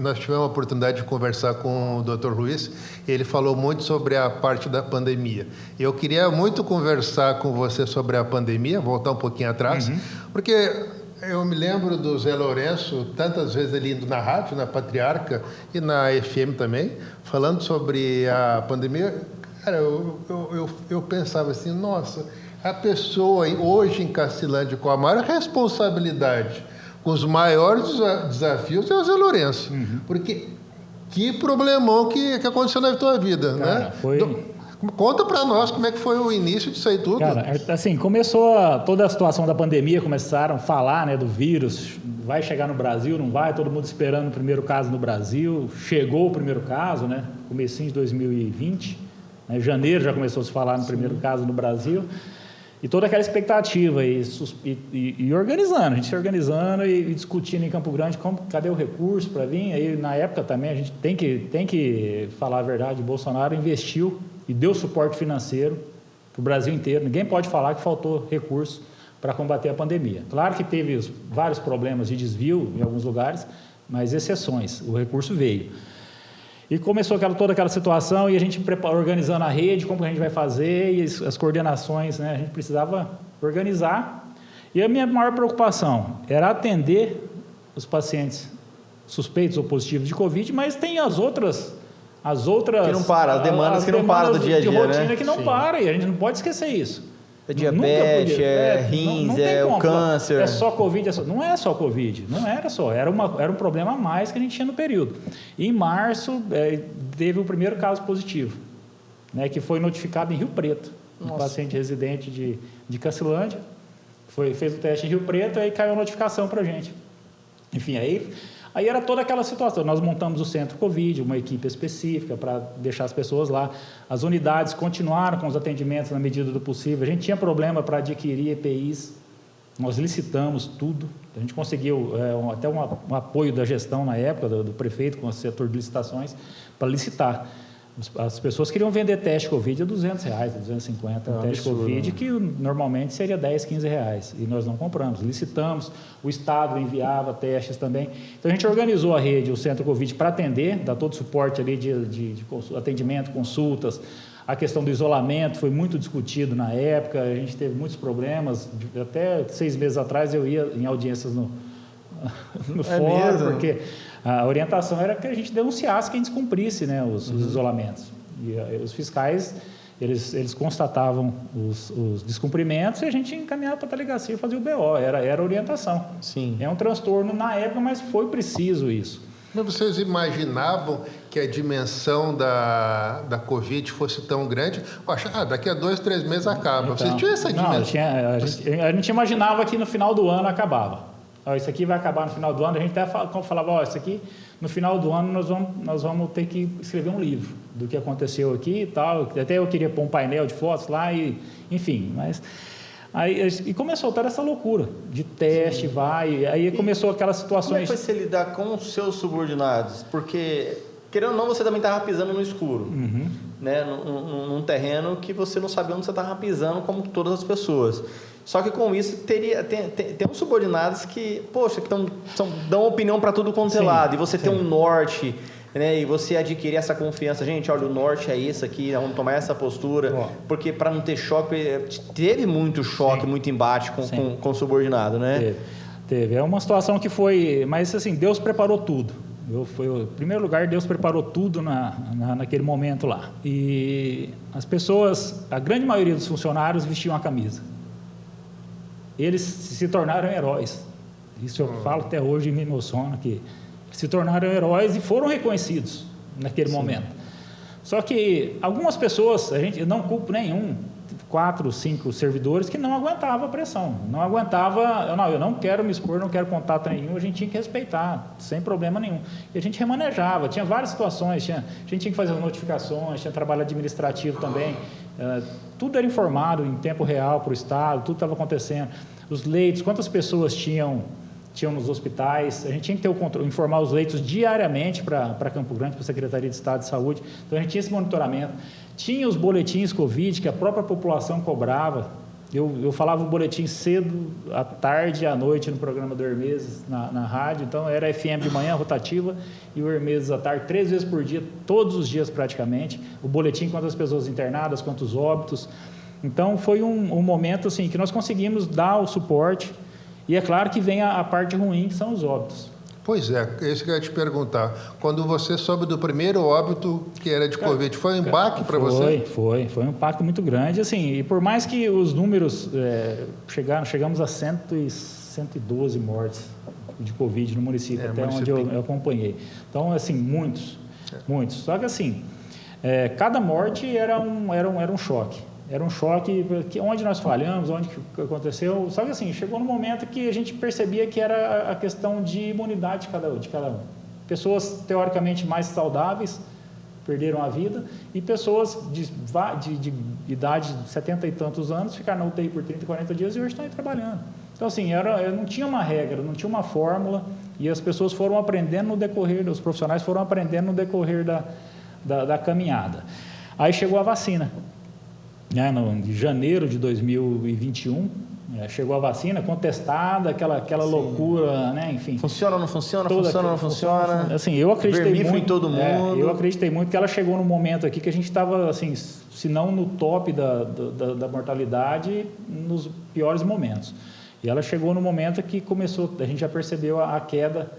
Nós tivemos a oportunidade de conversar com o Dr. Luiz, ele falou muito sobre a parte da pandemia. Eu queria muito conversar com você sobre a pandemia, voltar um pouquinho atrás, porque eu me lembro do Zé Lourenço, tantas vezes ele indo na rádio, na Patriarca e na FM também, falando sobre a pandemia. Cara, eu pensava assim, nossa, a pessoa hoje em Cacilândia com a maior responsabilidade, com os maiores desafios, é o Zé Lourenço. Porque que problemão que aconteceu na tua vida, cara, né? Conta para nós como é que foi o início disso aí tudo. Cara, assim, começou toda a situação da pandemia, começaram a falar, né, do vírus, vai chegar no Brasil, não vai, todo mundo esperando o primeiro caso no Brasil, chegou o primeiro caso, né, comecinho de 2020, né, janeiro já começou a se falar no primeiro caso no Brasil, e toda aquela expectativa, e organizando, a gente se organizando e discutindo em Campo Grande, cadê o recurso para vir, aí na época também a gente tem que falar a verdade, o Bolsonaro investiu e deu suporte financeiro para o Brasil inteiro. Ninguém pode falar que faltou recurso para combater a pandemia. Claro que teve vários problemas de desvio em alguns lugares, mas exceções, o recurso veio. E começou toda aquela situação e a gente organizando a rede, como que a gente vai fazer, e as coordenações, né? A gente precisava organizar. E a minha maior preocupação era atender os pacientes suspeitos ou positivos de Covid, mas tem as outras que não para, as demandas que não param do dia a dia, de rotina, né? que não para, e a gente não pode esquecer isso. É diabetes, rins, o câncer. É só Covid. Não é só Covid, não era só. Era um problema a mais que a gente tinha no período. E em março, teve o primeiro caso positivo, né, que foi notificado em Rio Preto. Um paciente residente de Cacilândia. Fez o teste em Rio Preto, aí caiu a notificação para a gente. Enfim, aí era toda aquela situação. Nós montamos o centro Covid, uma equipe específica para deixar as pessoas lá. As unidades continuaram com os atendimentos na medida do possível. A gente tinha problema para adquirir EPIs. Nós licitamos tudo. A gente conseguiu até um apoio da gestão na época, do prefeito, com o setor de licitações, para licitar. As pessoas queriam vender teste Covid a R$200, R$250, teste Covid, que normalmente seria R$10, R$15, e nós não compramos, licitamos, o Estado enviava testes também. Então, a gente organizou a rede, o Centro Covid, para atender, dar todo o suporte ali de atendimento, consultas. A questão do isolamento foi muito discutido na época, a gente teve muitos problemas, até 6 meses atrás eu ia em audiências no fórum, porque a orientação era que a gente denunciasse quem descumprisse, né, os isolamentos. E os fiscais, eles constatavam os descumprimentos e a gente encaminhava para a delegacia e fazia o BO, era a orientação. Sim. É um transtorno na época, mas foi preciso isso. Mas vocês imaginavam que a dimensão da Covid fosse tão grande? Poxa, daqui a 2, 3 meses acaba. Então, vocês tinham essa dimensão? A gente imaginava que no final do ano acabava. Isso aqui vai acabar no final do ano. A gente até falava, isso aqui no final do ano nós vamos ter que escrever um livro do que aconteceu aqui e tal. Até eu queria pôr um painel de fotos lá, enfim, mas aí começou toda essa loucura de teste, aí começou aquelas situações. Como é que foi você lidar com os seus subordinados? Porque, querendo ou não, você também estava pisando no escuro, né? Num terreno que você não sabia onde você estava pisando, como todas as pessoas. Só que com isso tem uns subordinados que, poxa, que dão opinião para tudo quanto é lado, e você tem um norte, né, e você adquirir essa confiança. Gente, olha, o norte é isso aqui, vamos tomar essa postura, porque para não ter choque, teve muito choque, muito embate com o subordinado, né? Teve. É uma situação que foi, mas assim, Deus preparou tudo. Em primeiro lugar, Deus preparou tudo naquele momento lá. E as pessoas, a grande maioria dos funcionários vestiam a camisa. Eles se tornaram heróis. Isso eu falo até hoje e me emociona, que se tornaram heróis e foram reconhecidos naquele momento. Só que algumas pessoas, eu não culpo nenhum, 4, 5 servidores que não aguentavam a pressão, eu não quero me expor, não quero contato nenhum, a gente tinha que respeitar, sem problema nenhum. E a gente remanejava, tinha várias situações, a gente tinha que fazer as notificações, tinha trabalho administrativo também, tudo era informado em tempo real para o Estado, tudo estava acontecendo. Os leitos, quantas pessoas tinham nos hospitais, a gente tinha que ter o controle, informar os leitos diariamente para Campo Grande, para a Secretaria de Estado de Saúde, então a gente tinha esse monitoramento. Tinha os boletins Covid que a própria população cobrava. Eu falava o boletim cedo, à tarde e à noite no programa do Hermeses, na rádio. Então, era FM de manhã, rotativa, e o Hermeses à tarde, 3 vezes por dia, todos os dias praticamente. O boletim quanto as pessoas internadas, quantos óbitos. Então, foi um momento assim, que nós conseguimos dar o suporte. E é claro que vem a parte ruim, que são os óbitos. Pois é isso que eu ia te perguntar. Quando você soube do primeiro óbito, que era de Covid, foi um embaque para você? Foi um impacto muito grande. Assim, e por mais que os números chegamos a 112 mortes de Covid no município, até onde eu acompanhei. Então, assim, muitos. Só que, assim, cada morte era um choque. Era um choque, onde nós falhamos, onde que aconteceu. Só que assim, chegou no momento que a gente percebia que era a questão de imunidade de cada um. Pessoas teoricamente mais saudáveis perderam a vida e pessoas de idade de 70 e tantos anos ficaram na UTI por 30, 40 dias e hoje estão aí trabalhando. Então assim, não tinha uma regra, não tinha uma fórmula e as pessoas foram aprendendo no decorrer, os profissionais foram aprendendo no decorrer da caminhada. Aí chegou a vacina. Em janeiro de 2021, chegou a vacina contestada, aquela loucura, né? Enfim. Funciona ou não funciona? Funciona ou não funciona? Assim, eu acreditei muito em todo mundo. Eu acreditei muito que ela chegou num momento aqui que a gente estava, assim, se não no top da mortalidade, nos piores momentos. E ela chegou no momento que começou, a gente já percebeu a queda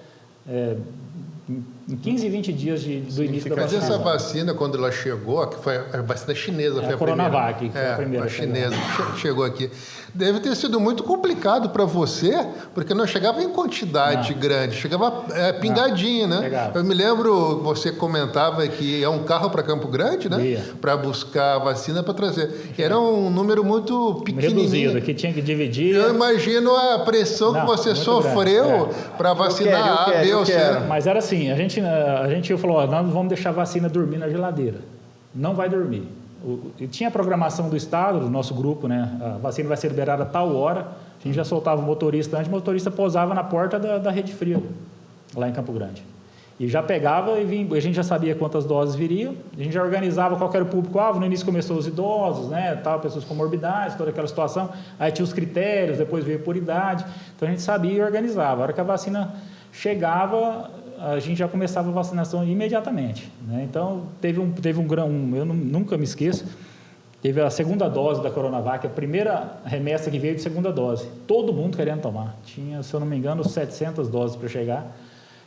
em 15 e 20 dias do início da Mas vacina. essa vacina, quando ela chegou, que foi a vacina chinesa, foi a Coronavac, que foi a primeira. A chinesa chegou aqui. Deve ter sido muito complicado para você, porque não chegava em quantidade grande, chegava pingadinho, né? Chegava. Eu me lembro, você comentava que é um carro para Campo Grande, né? Para buscar a vacina para trazer. E era um número muito pequenininho. Reduzido, que tinha que dividir. Eu imagino a pressão que você sofreu para vacinar A, B ou C. Mas era assim, a gente falou, ó, nós vamos deixar a vacina dormir na geladeira. Não vai dormir. E tinha a programação do Estado, do nosso grupo, né? A vacina vai ser liberada a tal hora. A gente já soltava o motorista antes, o motorista pousava na porta da Rede Fria, lá em Campo Grande. E já pegava e vinha, a gente já sabia quantas doses viriam, a gente já organizava qual era o público-alvo. No início começou os idosos, né? Tal, pessoas com morbidades, toda aquela situação. Aí tinha os critérios, depois veio por idade. Então a gente sabia e organizava. A hora que a vacina chegava, a gente já começava a vacinação imediatamente, né? Então, teve um grão, eu nunca me esqueço, teve a segunda dose da Coronavac, a primeira remessa que veio de segunda dose. Todo mundo querendo tomar. Tinha, se eu não me engano, 700 doses para chegar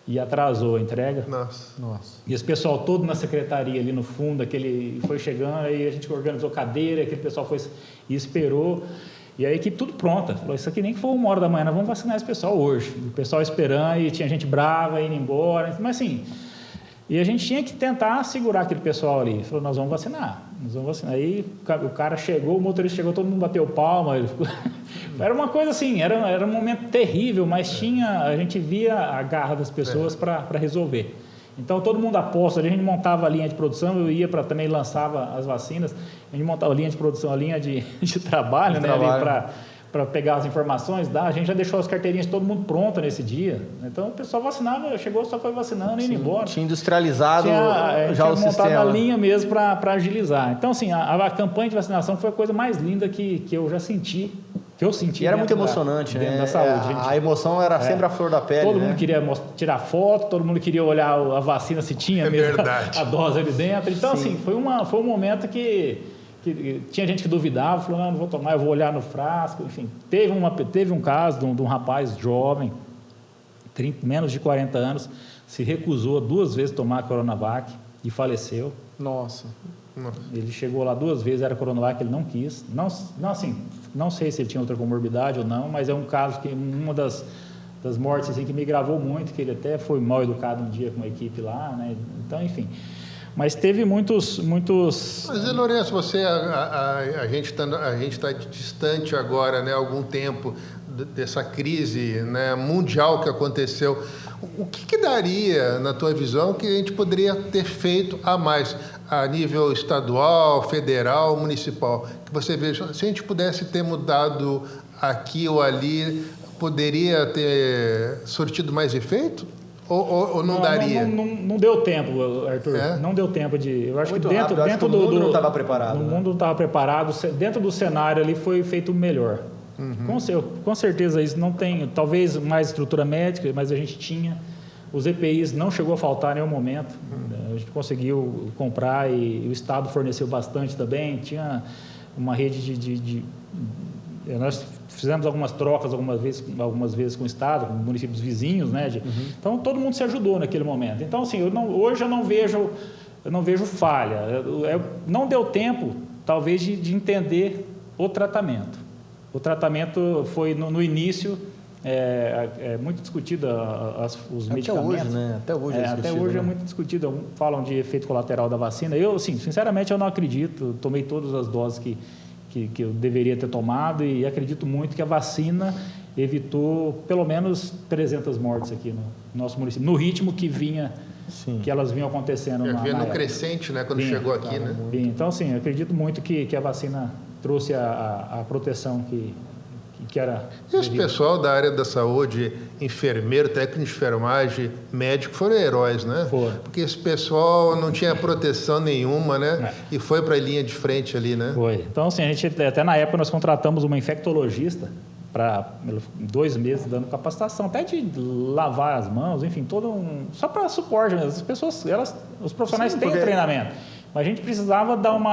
e atrasou a entrega. Nossa. E esse pessoal todo na secretaria ali no fundo, aquele foi chegando, aí a gente organizou cadeira, aquele pessoal foi e esperou. E a equipe tudo pronta. Falou, isso aqui nem que for 1h da manhã, nós vamos vacinar esse pessoal hoje. O pessoal esperando, e tinha gente brava, indo embora. Mas assim, e a gente tinha que tentar segurar aquele pessoal ali. Falou, nós vamos vacinar. Aí o cara chegou, o motorista chegou, todo mundo bateu palma. Ele ficou... Era uma coisa assim, era um momento terrível, mas a gente via a garra das pessoas para resolver. Então, todo mundo aposta, a gente montava a linha de produção, eu ia também lançava as vacinas, a gente montava a linha de produção, a linha de trabalho, né, para pegar as informações, a gente já deixou as carteirinhas de todo mundo pronta nesse dia. Então, o pessoal vacinava, chegou, só foi vacinando e indo embora. Tinha industrializado já o sistema. Tinha montado a linha mesmo para agilizar. Então, assim, a campanha de vacinação foi a coisa mais linda que eu já senti. Que eu senti. E era muito emocionante, né? Da saúde, a emoção era sempre a flor da pele. Todo mundo queria tirar foto, todo mundo queria olhar a vacina, se tinha mesmo a dose ali dentro. Então, assim, foi um momento que tinha gente que duvidava, falou, não vou tomar, eu vou olhar no frasco. Enfim, teve um caso de um rapaz jovem, menos de 40 anos, se recusou 2 vezes a tomar a Coronavac e faleceu. Nossa. Ele chegou lá 2 vezes, era Coronavac, ele não quis. Não sei se ele tinha outra comorbidade ou não, mas é um caso que uma das mortes assim, que me gravou muito, que ele até foi mal educado um dia com uma equipe lá, né? Então, enfim. Mas teve muitos... Mas, Lourenço, a gente está distante agora, né, há algum tempo dessa crise, né, mundial que aconteceu. O que daria, na tua visão, que a gente poderia ter feito a mais, a nível estadual, federal, municipal? Que você veja, se a gente pudesse ter mudado aqui ou ali, poderia ter surtido mais efeito? Ou não daria? Não deu tempo, Arthur. Não deu tempo de... Eu acho muito que dentro rápido, do... O mundo não estava preparado. O mundo não estava preparado. Dentro do cenário ali foi feito melhor. Com certeza isso não tem... Talvez mais estrutura médica, mas a gente tinha. Os EPIs não chegou a faltar em nenhum momento. A gente conseguiu comprar e o Estado forneceu bastante também. Tinha uma rede nós fizemos algumas trocas algumas vezes com o Estado, com municípios vizinhos, né? Então, todo mundo se ajudou naquele momento. Então, assim, hoje eu não vejo falha. Não deu tempo, talvez, de entender o tratamento. O tratamento foi, no início, muito discutido os medicamentos. Até hoje, né? Até hoje até hoje é muito discutido. Falam de efeito colateral da vacina. Eu, assim, sinceramente, eu não acredito. Tomei todas as doses que eu deveria ter tomado e acredito muito que a vacina evitou pelo menos 300 mortes aqui no nosso município, no ritmo que elas vinham acontecendo. Vinha no crescente, né, quando chegou aqui, né? Então, assim, eu acredito muito que a vacina trouxe a proteção que era... E esse pessoal da área da saúde, enfermeiro, técnico de enfermagem, médico, foram heróis, né? Foram. Porque esse pessoal não tinha proteção nenhuma, né? E foi para a linha de frente ali, né? Foi. Então, assim, a gente, até na época, nós contratamos uma infectologista para 2 meses dando capacitação, até de lavar as mãos, enfim, só para suporte mesmo. As pessoas, os profissionais têm treinamento, mas a gente precisava dar um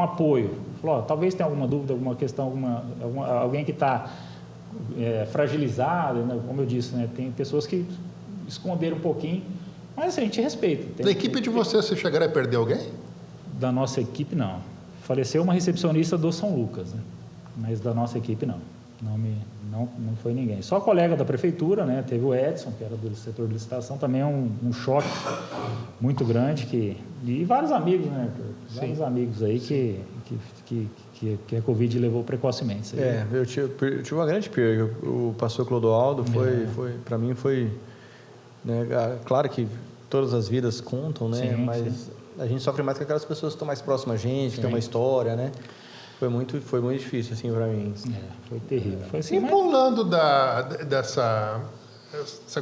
apoio. Falou, talvez tenha alguma dúvida, alguma questão, alguém que está fragilizado, né? Como eu disse, né? Tem pessoas que esconder um pouquinho, mas assim, a gente respeita. Da equipe de vocês chegaram a perder alguém? Da nossa equipe, não. Faleceu uma recepcionista do São Lucas, né? Mas da nossa equipe, não. Não foi ninguém. Só colega da prefeitura, né? Teve o Edson, que era do setor de licitação, também é um choque muito grande. E vários amigos, né, Arthur? Vários amigos aí que a Covid levou precocemente. Eu tive uma grande perda. O pastor Clodoaldo para mim foi, né, claro que todas as vidas contam, né? Sim, mas a gente sofre mais com aquelas pessoas que estão mais próximas a gente, que tem uma história, né? Foi muito difícil, assim, para mim. Foi terrível. Foi assim, pulando dessa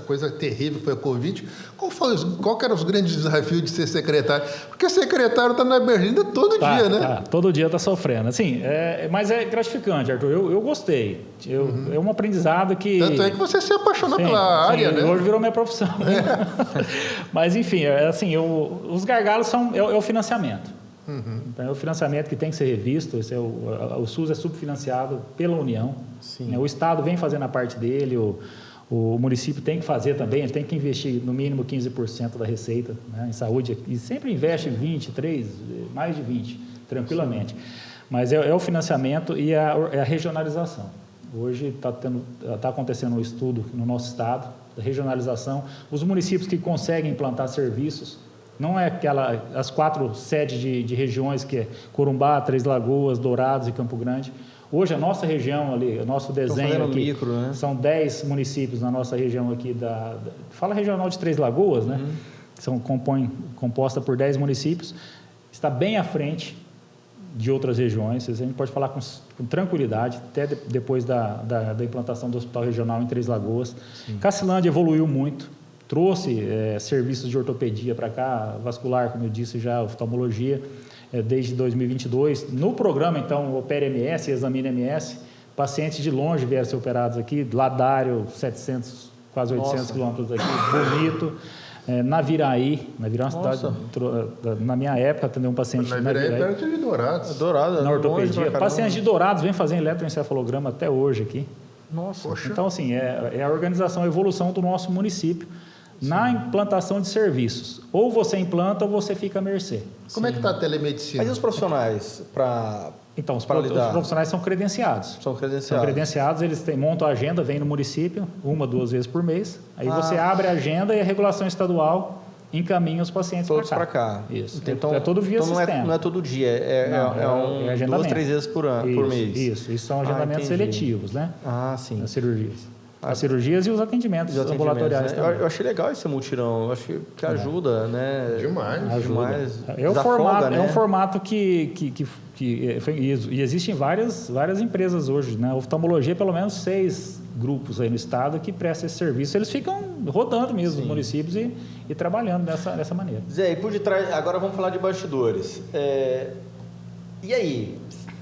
coisa terrível que foi a Covid, qual que eram os grandes desafios de ser secretário? Porque secretário está na Berlinda todo dia, né? Todo dia está sofrendo. Assim, mas é gratificante, Arthur. Eu gostei. É um aprendizado que... Tanto é que você se apaixonou pela área, né? Hoje virou minha profissão. Mas, enfim, assim, os gargalos são o financiamento. Então, é o financiamento que tem que ser revisto. O SUS é subfinanciado pela União. Sim. O Estado vem fazendo a parte dele, o município tem que fazer também, ele tem que investir no mínimo 15% da receita, né, em saúde, e sempre investe 23%, mais de 20%, tranquilamente. Sim. Mas é o financiamento e a regionalização. Hoje está acontecendo um estudo no nosso estado da regionalização. Os municípios que conseguem implantar serviços, não é as 4 sedes de regiões, que é Corumbá, Três Lagoas, Dourados e Campo Grande. Hoje, a nossa região ali, o nosso desenho aqui, micro, né? São 10 municípios na nossa região aqui, fala regional de Três Lagoas, né? São composta por 10 municípios, está bem à frente de outras regiões. A gente pode falar com tranquilidade, até depois da implantação do Hospital Regional em Três Lagoas. Sim. Cacilândia evoluiu muito, trouxe serviços de ortopedia para cá, vascular, como eu disse já, oftalmologia, desde 2022. No programa, então, Opera MS, Examina MS, pacientes de longe vieram ser operados aqui, Ladário, 700, quase 800 quilômetros daqui, Bonito, Naviraí é uma cidade, na minha época, atendeu um paciente de Naviraí. Naviraí perto de Dourados. Dourados, na ortopedia. Pacientes de Dourados vêm fazer eletroencefalograma até hoje aqui. Nossa. Poxa. Então, assim, é a organização, a evolução do nosso município. Sim. Na implantação de serviços. Ou você implanta ou você fica à mercê. Como é que está a telemedicina? Mas e os profissionais para Então, os profissionais são credenciados. São credenciados, eles montam a agenda, vêm no município, 1, 2 vezes por mês. Aí você abre a agenda e a regulação estadual encaminha os pacientes para cá. Isso. Então, é todo via sistema. Não é todo dia, é 2, 3 vezes por mês. Isso são agendamentos seletivos, né? Sim. As cirurgias. As cirurgias e os atendimentos ambulatoriais, né? Eu achei legal esse mutirão, eu acho que ajuda, né? Demais. É um formato que e existem várias empresas hoje, né? Oftalmologia, pelo menos 6 grupos aí no estado que prestam esse serviço. Eles ficam rodando mesmo nos municípios e trabalhando dessa maneira. Zé, e por detrás, agora vamos falar de bastidores. E aí?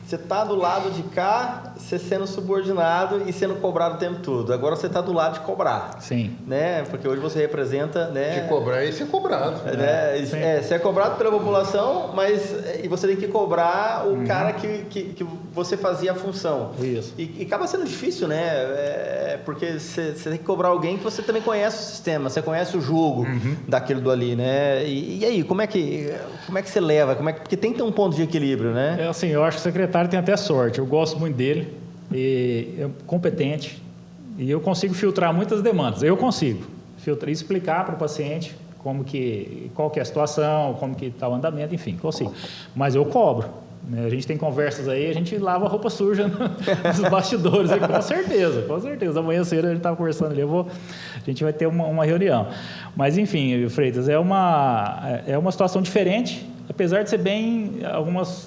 Você está do lado de cá, você sendo subordinado e sendo cobrado o tempo todo. Agora você está do lado de cobrar. Sim. Né? Porque hoje você representa... Né? De cobrar e ser cobrado. Você é cobrado pela população, mas e você tem que cobrar o cara que você fazia a função. Isso. E acaba sendo difícil, né? Porque você tem que cobrar alguém que você também conhece o sistema, você conhece o jogo daquilo do ali, né? E aí, como é que você leva? Porque tem que ter um ponto de equilíbrio, né? Assim, eu acho que o secretário tem até sorte. Eu gosto muito dele, é competente e eu consigo filtrar muitas demandas. Eu consigo filtrar e explicar para o paciente qual que é a situação, como que está o andamento, enfim, consigo. Mas eu cobro. A gente tem conversas aí, a gente lava a roupa suja nos bastidores, com certeza. Amanhã cedo a gente estava conversando ali, a gente vai ter uma reunião. Mas, enfim, Freitas, é uma situação diferente, apesar de ser bem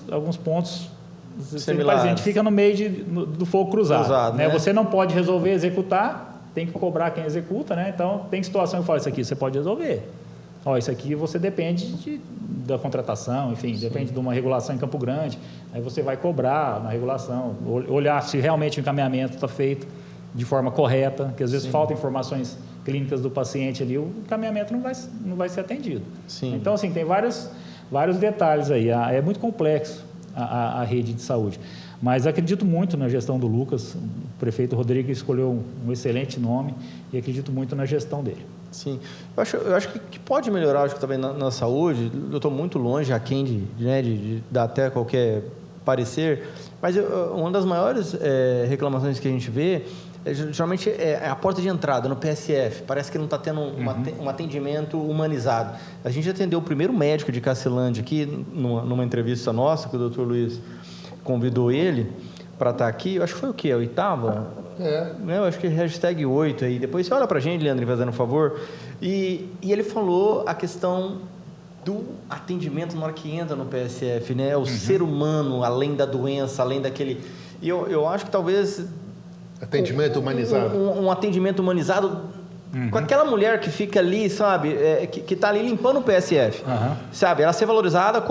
alguns pontos similares. A gente fica no meio do fogo cruzado, né? Você não pode resolver executar, tem que cobrar quem executa, né? Então, tem situação que fala, isso aqui você pode resolver. Isso aqui você depende da contratação, enfim, depende de uma regulação em Campo Grande, aí você vai cobrar na regulação, olhar se realmente o encaminhamento está feito de forma correta, que às vezes faltam informações clínicas do paciente ali, o encaminhamento não vai ser atendido. Sim. Então, assim, tem vários detalhes aí, é muito complexo a rede de saúde. Mas acredito muito na gestão do Lucas. O prefeito Rodrigo escolheu um excelente nome e acredito muito na gestão dele. Sim, eu acho que pode melhorar, acho que também na saúde. Eu estou muito longe, aquém de dar até qualquer parecer, mas uma das maiores reclamações que a gente vê geralmente é a porta de entrada no PSF. Parece que não está tendo um atendimento humanizado. A gente atendeu o primeiro médico de Cacilândia aqui, numa entrevista nossa, que o Dr. Luiz convidou ele para estar aqui. Eu acho que foi o quê? A 8ª? Eu acho que hashtag 8 aí. Depois você olha para a gente, Leandro, fazendo um favor. E ele falou a questão do atendimento na hora que entra no PSF, né? O ser humano, além da doença, além daquele... E eu acho que talvez... Atendimento humanizado. Um atendimento humanizado com aquela mulher que fica ali, sabe? Que está ali limpando o PSF. Sabe? Ela ser valorizada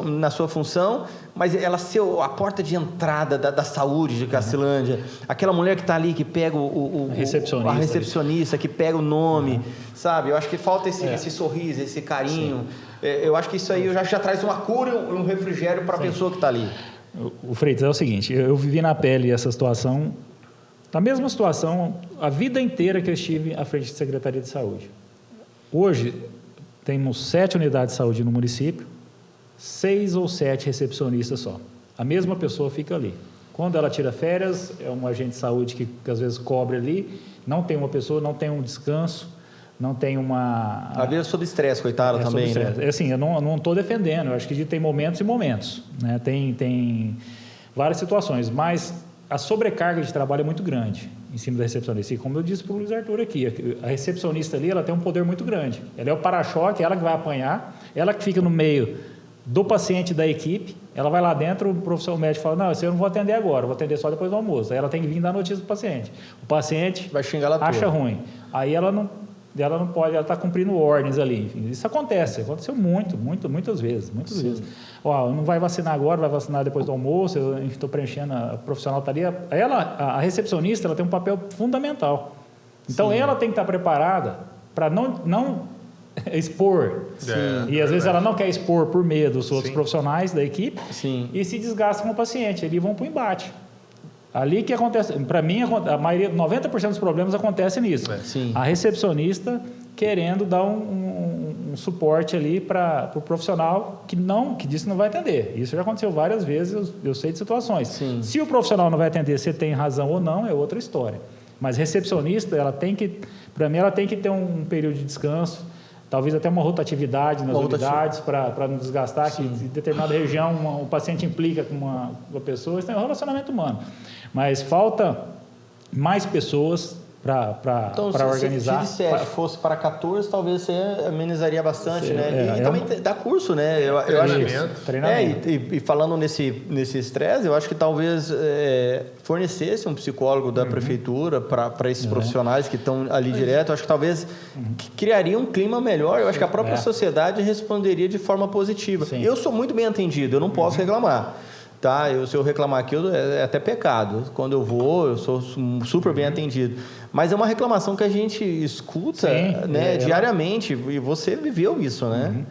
na sua função, mas ela ser a porta de entrada da saúde de Cacilândia. Aquela mulher que está ali, que pega a recepcionista, que pega o nome, sabe? Eu acho que falta esse sorriso, esse carinho. Eu acho que isso aí já traz uma cura e um refrigério para a pessoa que está ali. O Freitas, é o seguinte, eu vivi na pele essa situação, na mesma situação, a vida inteira que eu estive à frente da Secretaria de Saúde. Hoje, temos 7 unidades de saúde no município, 6 ou 7 recepcionistas só. A mesma pessoa fica ali. Quando ela tira férias, é um agente de saúde que às vezes cobre ali, não tem uma pessoa, não tem um descanso, não tem uma... A vida sob estresse, coitada, também, né? Assim, eu não estou defendendo, eu acho que tem momentos e momentos, né? Tem várias situações, mas a sobrecarga de trabalho é muito grande em cima da recepcionista. E como eu disse para o Luiz Arthur aqui, a recepcionista ali, ela tem um poder muito grande. Ela é o para-choque, ela que vai apanhar, ela que fica no meio do paciente e da equipe, ela vai lá dentro, o profissional médico fala, não, eu não vou atender agora, vou atender só depois do almoço. Aí ela tem que vir dar notícia para o paciente. O paciente vai xingar ela acha ruim. Aí ela não pode, ela está cumprindo ordens ali. Enfim, isso aconteceu muitas vezes. Ó, não vai vacinar agora, vai vacinar depois do almoço, eu estou preenchendo, a profissional está ali. A recepcionista, ela tem um papel fundamental. Então, ela tem que estar preparada para não expor. E às vezes ela não quer expor por medo dos outros profissionais da equipe e se desgasta com o paciente. Eles vão para o embate. Ali que acontece, para mim, a maioria, 90% dos problemas acontecem nisso. A recepcionista querendo dar um suporte ali para o profissional que disse que não vai atender. Isso já aconteceu várias vezes, eu sei de situações. Se o profissional não vai atender, se tem razão ou não, é outra história. Mas recepcionista, para mim, ela tem que ter um período de descanso, talvez até uma rotatividade nas unidades para não desgastar, que em determinada região o paciente implica com uma pessoa, isso é um relacionamento humano. Mas falta mais pessoas para organizar. Se fosse para 14, talvez você amenizaria bastante, né? E também dá curso, né? Eu acho que treinamento. E falando nesse estresse, eu acho que talvez fornecesse um psicólogo da prefeitura para esses profissionais que estão ali direto. Eu acho que talvez criaria um clima melhor. Eu acho que a própria sociedade responderia de forma positiva. Eu sou muito bem atendido, eu não posso reclamar. Tá? Se eu reclamar aqui, é até pecado. Quando eu vou, eu sou super bem atendido. Mas é uma reclamação que a gente escuta diariamente, e você viveu isso, né?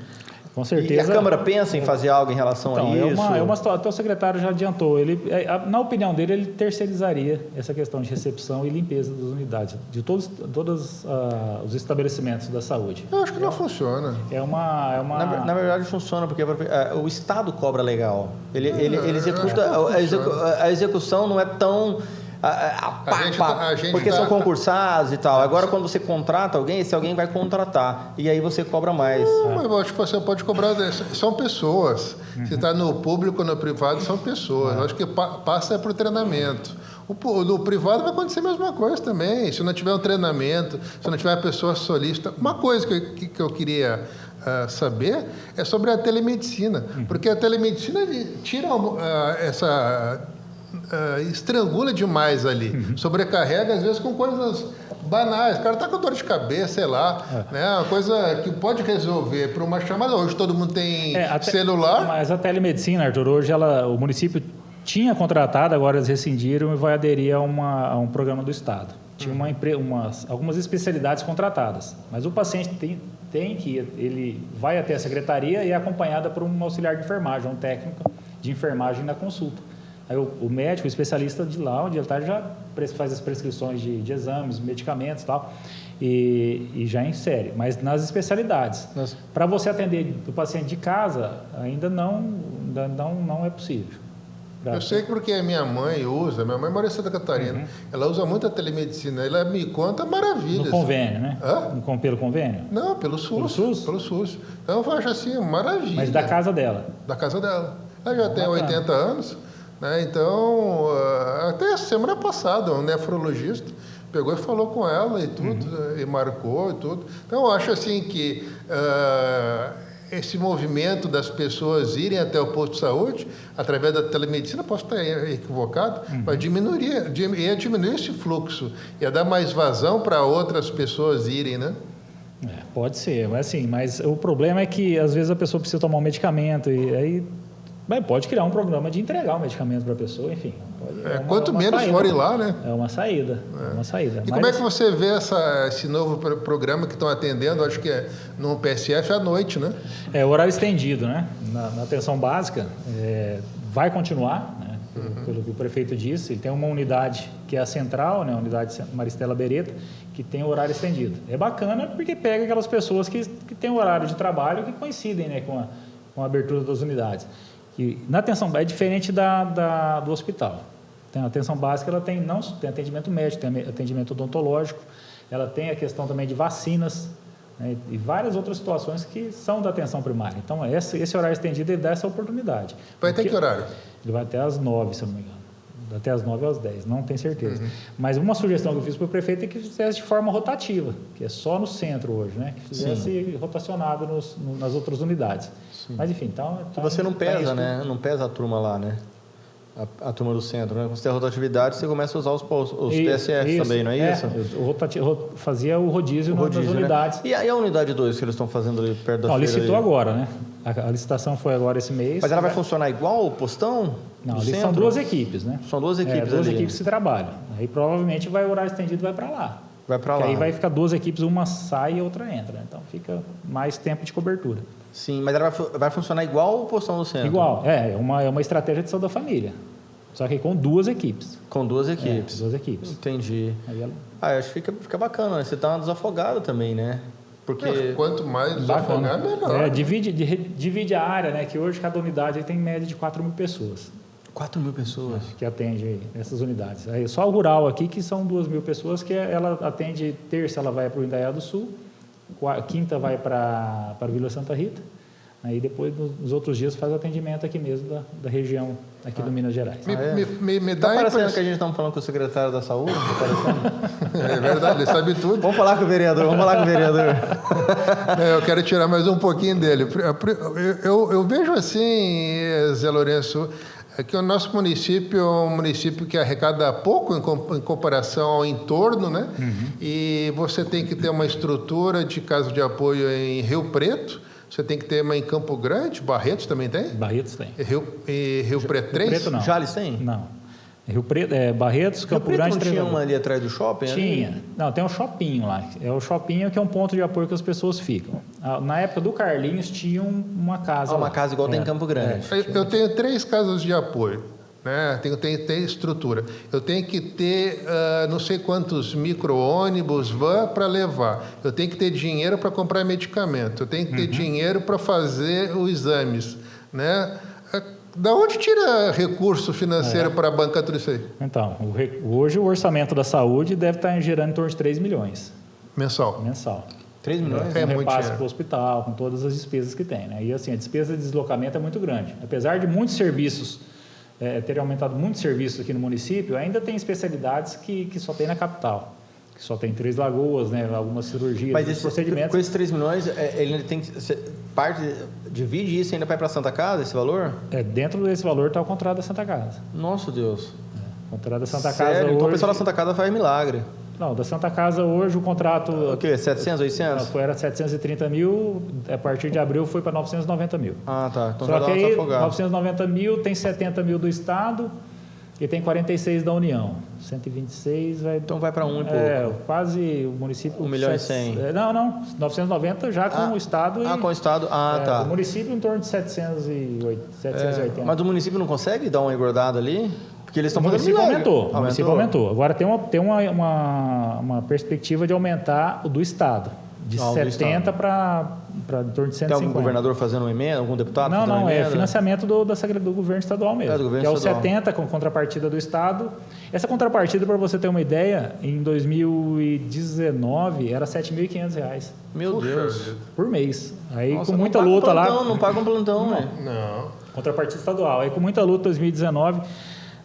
Com certeza. E a Câmara pensa em fazer algo em relação a isso? É uma situação, o secretário já adiantou. Na opinião dele, ele terceirizaria essa questão de recepção e limpeza das unidades, de todos os estabelecimentos da saúde. Eu acho que não funciona. Na verdade, funciona, porque o Estado cobra legal. Ele executa... A execução não é tão... porque são concursados e tal. Agora, quando você contrata alguém, esse alguém vai contratar. E aí você cobra mais. Mas eu acho que você pode cobrar... São pessoas. Se está no público ou no privado, são pessoas. Eu acho que passa para o treinamento. No privado vai acontecer a mesma coisa também. Se não tiver um treinamento, se não tiver a pessoa solista... Uma coisa que eu queria... saber é sobre a telemedicina. Porque a telemedicina tira estrangula demais ali, sobrecarrega às vezes com coisas banais. O cara está com dor de cabeça, sei lá, né? Uma coisa que pode resolver por uma chamada. Hoje todo mundo tem celular. Mas a telemedicina, Arthur, hoje o município tinha contratado, agora eles rescindiram e vai aderir a um programa do Estado. Tinha algumas especialidades contratadas, mas o paciente ele vai até a secretaria e é acompanhado por um auxiliar de enfermagem, um técnico de enfermagem na consulta. Aí o médico, o especialista de lá onde ele está, já faz as prescrições de exames, medicamentos e tal, e já insere. Mas nas especialidades. Para você atender o paciente de casa, ainda não é possível. Eu sei porque a minha mãe mora em Santa Catarina, ela usa muito a telemedicina, ela me conta maravilhas. No convênio, né? Hã? Pelo convênio? Não, pelo SUS. Pelo SUS. Então eu acho assim, maravilha. Mas da casa dela? Da casa dela. Ela já tem 80 anos, né? Então, até a semana passada, um nefrologista pegou e falou com ela e tudo, e marcou e tudo. Então eu acho assim que esse movimento das pessoas irem até o posto de saúde, através da telemedicina, posso estar equivocado, mas ia diminuir esse fluxo, ia dar mais vazão para outras pessoas irem, né? Pode ser, mas o problema é que às vezes a pessoa precisa tomar um medicamento e aí pode criar um programa de entregar o medicamento para a pessoa, enfim. Quanto menos saída, forem lá, né? É uma saída. E como é que você vê esse novo programa que estão atendendo, acho que é no PSF à noite, né? É horário estendido, né? Na atenção básica, vai continuar, né? Pelo que o prefeito disse, ele tem uma unidade que é a central, né? A unidade Maristela Beretta, que tem horário estendido. É bacana porque pega aquelas pessoas que têm horário de trabalho que coincidem, né? com a abertura das unidades. E na atenção básica é diferente do hospital. A atenção básica ela tem atendimento médico, tem atendimento odontológico, ela tem a questão também de vacinas, né, e várias outras situações que são da atenção primária. Então, esse horário estendido ele dá essa oportunidade. Vai até que horário? Ele vai até às 9, se eu não me engano. Até às 9 às 10, não tenho certeza. Mas uma sugestão que eu fiz para o prefeito é que fizesse de forma rotativa, que é só no centro hoje, né? Que fizesse rotacionado nas outras unidades. Sim. Mas enfim, então... Você não pesa, né? Não pesa a turma lá, né? A turma do centro, né? Quando você tem a rotatividade, você começa a usar os PSF também, não é isso? Fazia o rodízio nas unidades. Né? E a unidade 2 que eles estão fazendo ali perto da feira? Licitou agora, né? A licitação foi agora esse mês. Mas ela vai funcionar igual o postão? Não, ali são duas equipes, né? São duas equipes duas equipes que trabalham. Aí provavelmente o horário estendido vai para lá. Vai para lá. Aí vai ficar duas equipes, uma sai e a outra entra. Então fica mais tempo de cobertura. Sim, mas ela vai funcionar igual o postão do centro? Igual, é uma estratégia de saúde da família. Só que com duas equipes. Com duas equipes? Duas equipes. Entendi. Acho que fica bacana, né? Você está desafogado também, né? Porque quanto mais desafogar, melhor. Divide a área, né? Que hoje cada unidade tem média de 4.000 pessoas. 4.000 pessoas? Que atende essas unidades. Aí, só o rural aqui, que são 2.000 pessoas, que ela atende, terça ela vai para o Indaiá do Sul, quinta vai para a Vila Santa Rita, aí depois, nos outros dias, faz atendimento aqui mesmo da região aqui do Minas Gerais. Me dá parecendo que a gente está falando com o secretário da saúde? É verdade, ele sabe tudo. Vamos falar com o vereador, Eu quero tirar mais um pouquinho dele. Eu vejo assim, Zé Lourenço, que o nosso município é um município que arrecada pouco em comparação ao entorno, né? E você tem que ter uma estrutura de casa de apoio em Rio Preto, você tem que ter uma em Campo Grande, Barretos também tem? Barretos tem. Rio Preto 3? Rio Preto não. Jales tem? Não. Rio Preto, Barretos, Campo Grande... Não tinha uma ali atrás do shopping? Tinha. Ali? Não, tem um shopping lá. É o shopping que é um ponto de apoio que as pessoas ficam. Na época do Carlinhos tinha uma casa. Uma casa igual tem em Campo Grande. Eu tenho 3 casas de apoio, né? Tem estrutura. Eu tenho que ter não sei quantos micro-ônibus, van para levar. Eu tenho que ter dinheiro para comprar medicamento. Eu tenho que ter dinheiro para fazer os exames, né? Da onde tira recurso financeiro para bancar tudo isso aí? Então, hoje o orçamento da saúde deve estar gerando em torno de 3 milhões. Mensal. 3 milhões? É muito repasse dinheiro. para o hospital, com todas as despesas que tem, né? E assim, a despesa de deslocamento é muito grande. Apesar de muitos serviços, terem aumentado muitos serviços aqui no município, ainda tem especialidades que só tem na capital. Que só tem 3 Lagoas, né? Algumas cirurgias, mas procedimentos. Com esses 3 milhões, ele tem que... divide isso e ainda vai para a Santa Casa, esse valor? Dentro desse valor está o contrato da Santa Casa. Nossa, Deus. O contrato da Santa Sério? Casa hoje... Então o pessoal da Santa Casa faz milagre. Não, da Santa Casa hoje o contrato... O quê? 700, 800? Era 730 mil, a partir de abril foi para 990 mil. Ah, tá. Então só já dá que uma aí, desafogada. 990 mil, tem 70 mil do Estado E tem 46 da União. 126 vai... Então vai para 1 e pouco. Quase o município... 1 milhão e 100. Não. 990 já com o Estado. Com o Estado. Tá. O município em torno de 780. Mas o município não consegue dar uma engordada ali? Porque eles estão fazendo aumentou. O município aumentou. Agora tem uma perspectiva de aumentar o do Estado. De 70 para em torno de 150. Tem algum governador fazendo uma emenda? Algum deputado fazendo uma emenda? É financiamento do governo estadual mesmo. Do governo que é o estadual. 70 com contrapartida do Estado. Essa contrapartida, para você ter uma ideia, em 2019 era R$ 7.500. Meu Deus. Por mês. Aí Nossa, com muita luta lá. Não paga um plantão, né? Não. Contrapartida estadual. Aí com muita luta em 2019...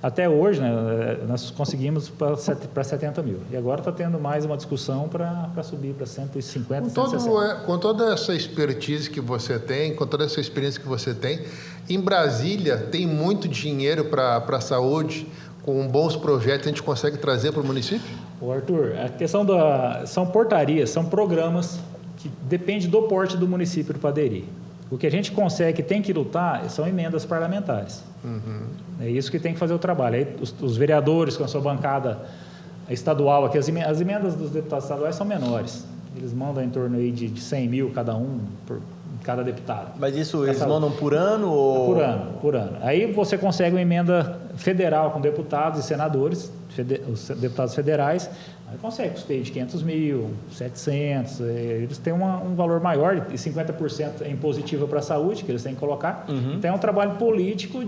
Até hoje, né, nós conseguimos para 70 mil. E agora está tendo mais uma discussão para subir para 150, 160. Com toda essa expertise que você tem, com toda essa experiência que você tem, em Brasília tem muito dinheiro para a saúde, com bons projetos a gente consegue trazer para o município? Ô Arthur, a questão são portarias, são programas que depende do porte do município para aderir. O que a gente consegue, tem que lutar, são emendas parlamentares. É isso que tem que fazer o trabalho. Aí, os vereadores com a sua bancada estadual, aqui, as emendas dos deputados estaduais são menores. Eles mandam em torno aí de 100 mil cada um, por cada deputado. Mas isso eles mandam por ano? Ou... Por ano. Aí você consegue uma emenda federal com deputados e senadores, os deputados federais, aí consegue custeio de 500 mil, 700, eles têm um valor maior, e 50% é impositiva para a saúde, que eles têm que colocar. Então é um trabalho político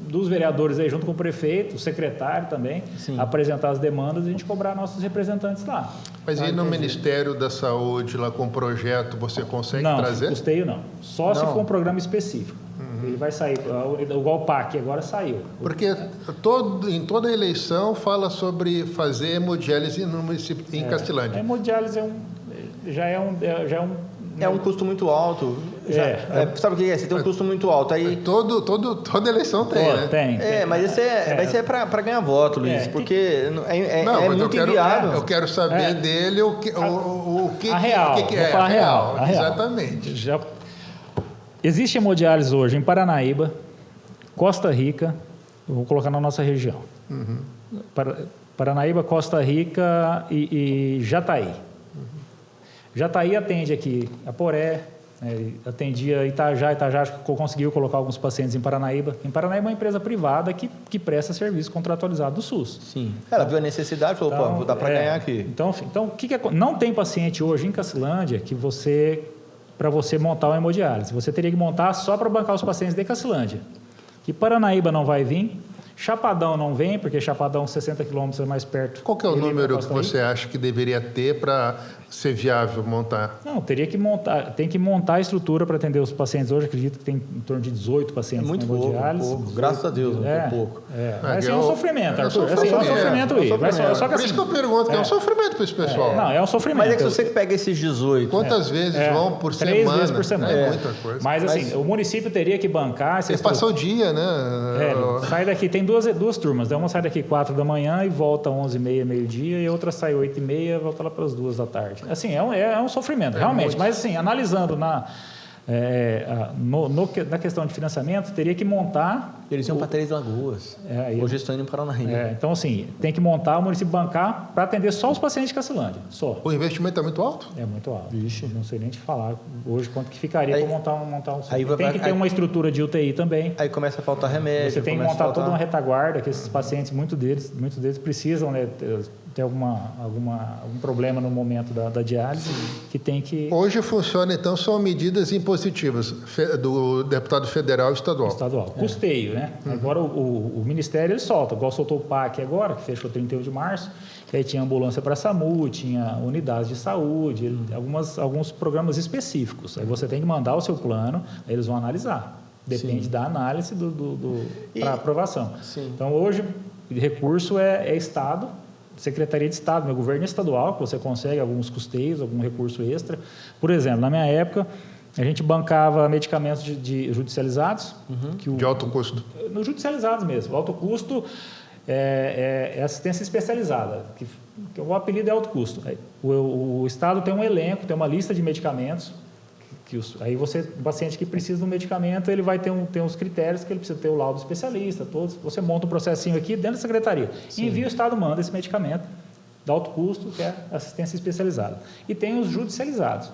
dos vereadores aí, junto com o prefeito, o secretário também, apresentar as demandas e a gente cobrar nossos representantes lá. Mas e no Ministério da Saúde, lá com o projeto, você consegue trazer? Não, custeio não. Só se for um programa específico. Ele vai sair, igual o PAC, agora saiu. Porque em toda eleição fala sobre fazer hemodiálise no município, em Castilândia. A hemodiálise já é um... É um custo muito alto. Sabe o que é? Você tem um custo muito alto. Aí... Toda eleição tem, né? Tem. Mas esse é para ganhar voto, Luiz, porque é muito inviável. Eu quero saber dele o que a real. O que é. A real. Exatamente. Existe hemodiálise hoje em Paranaíba, Costa Rica, eu vou colocar na nossa região. Paranaíba, Costa Rica e Jataí. Jataí atende aqui a Poré, atendia Itajá acho que conseguiu colocar alguns pacientes em Paranaíba. Em Paranaíba é uma empresa privada que presta serviço contratualizado do SUS. Sim. Ela viu a necessidade e falou, pô, dá para ganhar aqui. Então o que não tem paciente hoje em Cassilândia que para você montar uma hemodiálise. Você teria que montar só para bancar os pacientes de Cassilândia. Que Paranaíba não vai vir, Chapadão não vem, porque Chapadão 60 quilômetros é mais perto. Qual que é o número que você acha que deveria ter para ser viável montar? Não, tem que montar a estrutura para atender os pacientes. Hoje acredito que tem em torno de 18 pacientes muito na hemodiálise. Pouco. Graças a Deus, muito pouco. Mas é um sofrimento, Arthur. É um sofrimento aí. Por isso que eu pergunto, é um sofrimento para esse pessoal. Não, é um sofrimento. Mas é que se você pega esses 18... Quantas vezes vão por 3 semana? vezes por semana. É muita coisa. Mas assim, o município teria que bancar... Você passar o dia, né? Sai daqui, tem duas turmas. Uma sai daqui 4 da manhã e volta 11h30, meio-dia, e outra sai 8h30 e volta lá para as 2 da tarde. Assim, é um sofrimento, realmente. Mas assim, analisando na questão de financiamento, teria que montar... Eles iam para Três Lagoas. Hoje estão indo para Paranaíba. Então, assim, tem que montar o município bancar para atender só os pacientes de Cassilândia. Só. O investimento é muito alto? É muito alto. Vixe. Não sei nem te falar hoje quanto que ficaria para montar um aí tem que ter uma estrutura de UTI também. Aí começa a faltar remédio. Você tem que montar toda uma retaguarda, que esses pacientes, muitos deles precisam, né, ter algum problema no momento da diálise, que tem que... Hoje funciona, então, são medidas impositivas do deputado federal e estadual. Custeio, né? Agora o Ministério ele solta, igual soltou o PAC agora, que fechou 31 de março, que aí tinha ambulância para SAMU, tinha unidades de saúde, alguns programas específicos. Aí você tem que mandar o seu plano, aí eles vão analisar. Depende da análise para aprovação. Sim. Então, hoje, o recurso é Estado, Secretaria de Estado, meu governo estadual, que você consegue alguns custeios, algum recurso extra. Por exemplo, na minha época, a gente bancava medicamentos de judicializados. De alto custo. No judicializados mesmo. O alto custo é assistência especializada, que o apelido é alto custo. O Estado tem um elenco, tem uma lista de medicamentos Aí o paciente que precisa do medicamento, ele vai ter uns critérios que ele precisa ter o laudo especialista, todos. Você monta um processinho aqui dentro da secretaria. Sim. Envia, o Estado manda esse medicamento, de alto custo, que é assistência especializada. E tem os judicializados,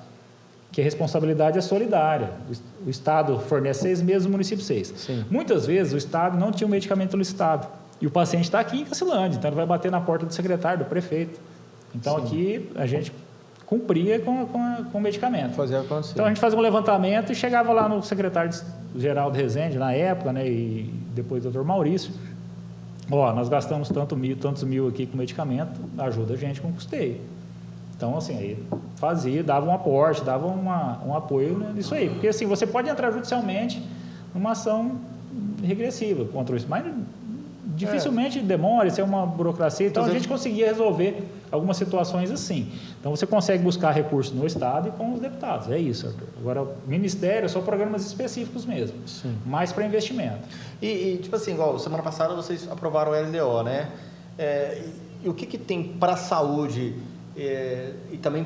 que a responsabilidade é solidária. O Estado fornece 6 meses, o município 6. Sim. Muitas vezes o Estado não tinha o medicamento licitado. E o paciente está aqui em Cacilândia, então ele vai bater na porta do secretário, do prefeito. Então, sim, aqui a gente cumpria com o medicamento. Fazia acontecer. Então, a gente fazia um levantamento e chegava lá no secretário-geral de Resende, na época, né, e depois o doutor Maurício. Nós gastamos tantos mil aqui com medicamento, ajuda a gente com custeio. Então, assim, aí fazia, dava um aporte, dava um apoio nisso aí. Porque, assim, você pode entrar judicialmente numa ação regressiva contra isso, mas dificilmente demora, isso é uma burocracia. Então, a gente conseguia resolver algumas situações assim. Então, você consegue buscar recursos no Estado e com os deputados. É isso, Arthur. Agora, o Ministério é só programas específicos mesmo, sim, mais para investimento. E, tipo assim, igual semana passada vocês aprovaram o LDO, né? E o que tem para a saúde e também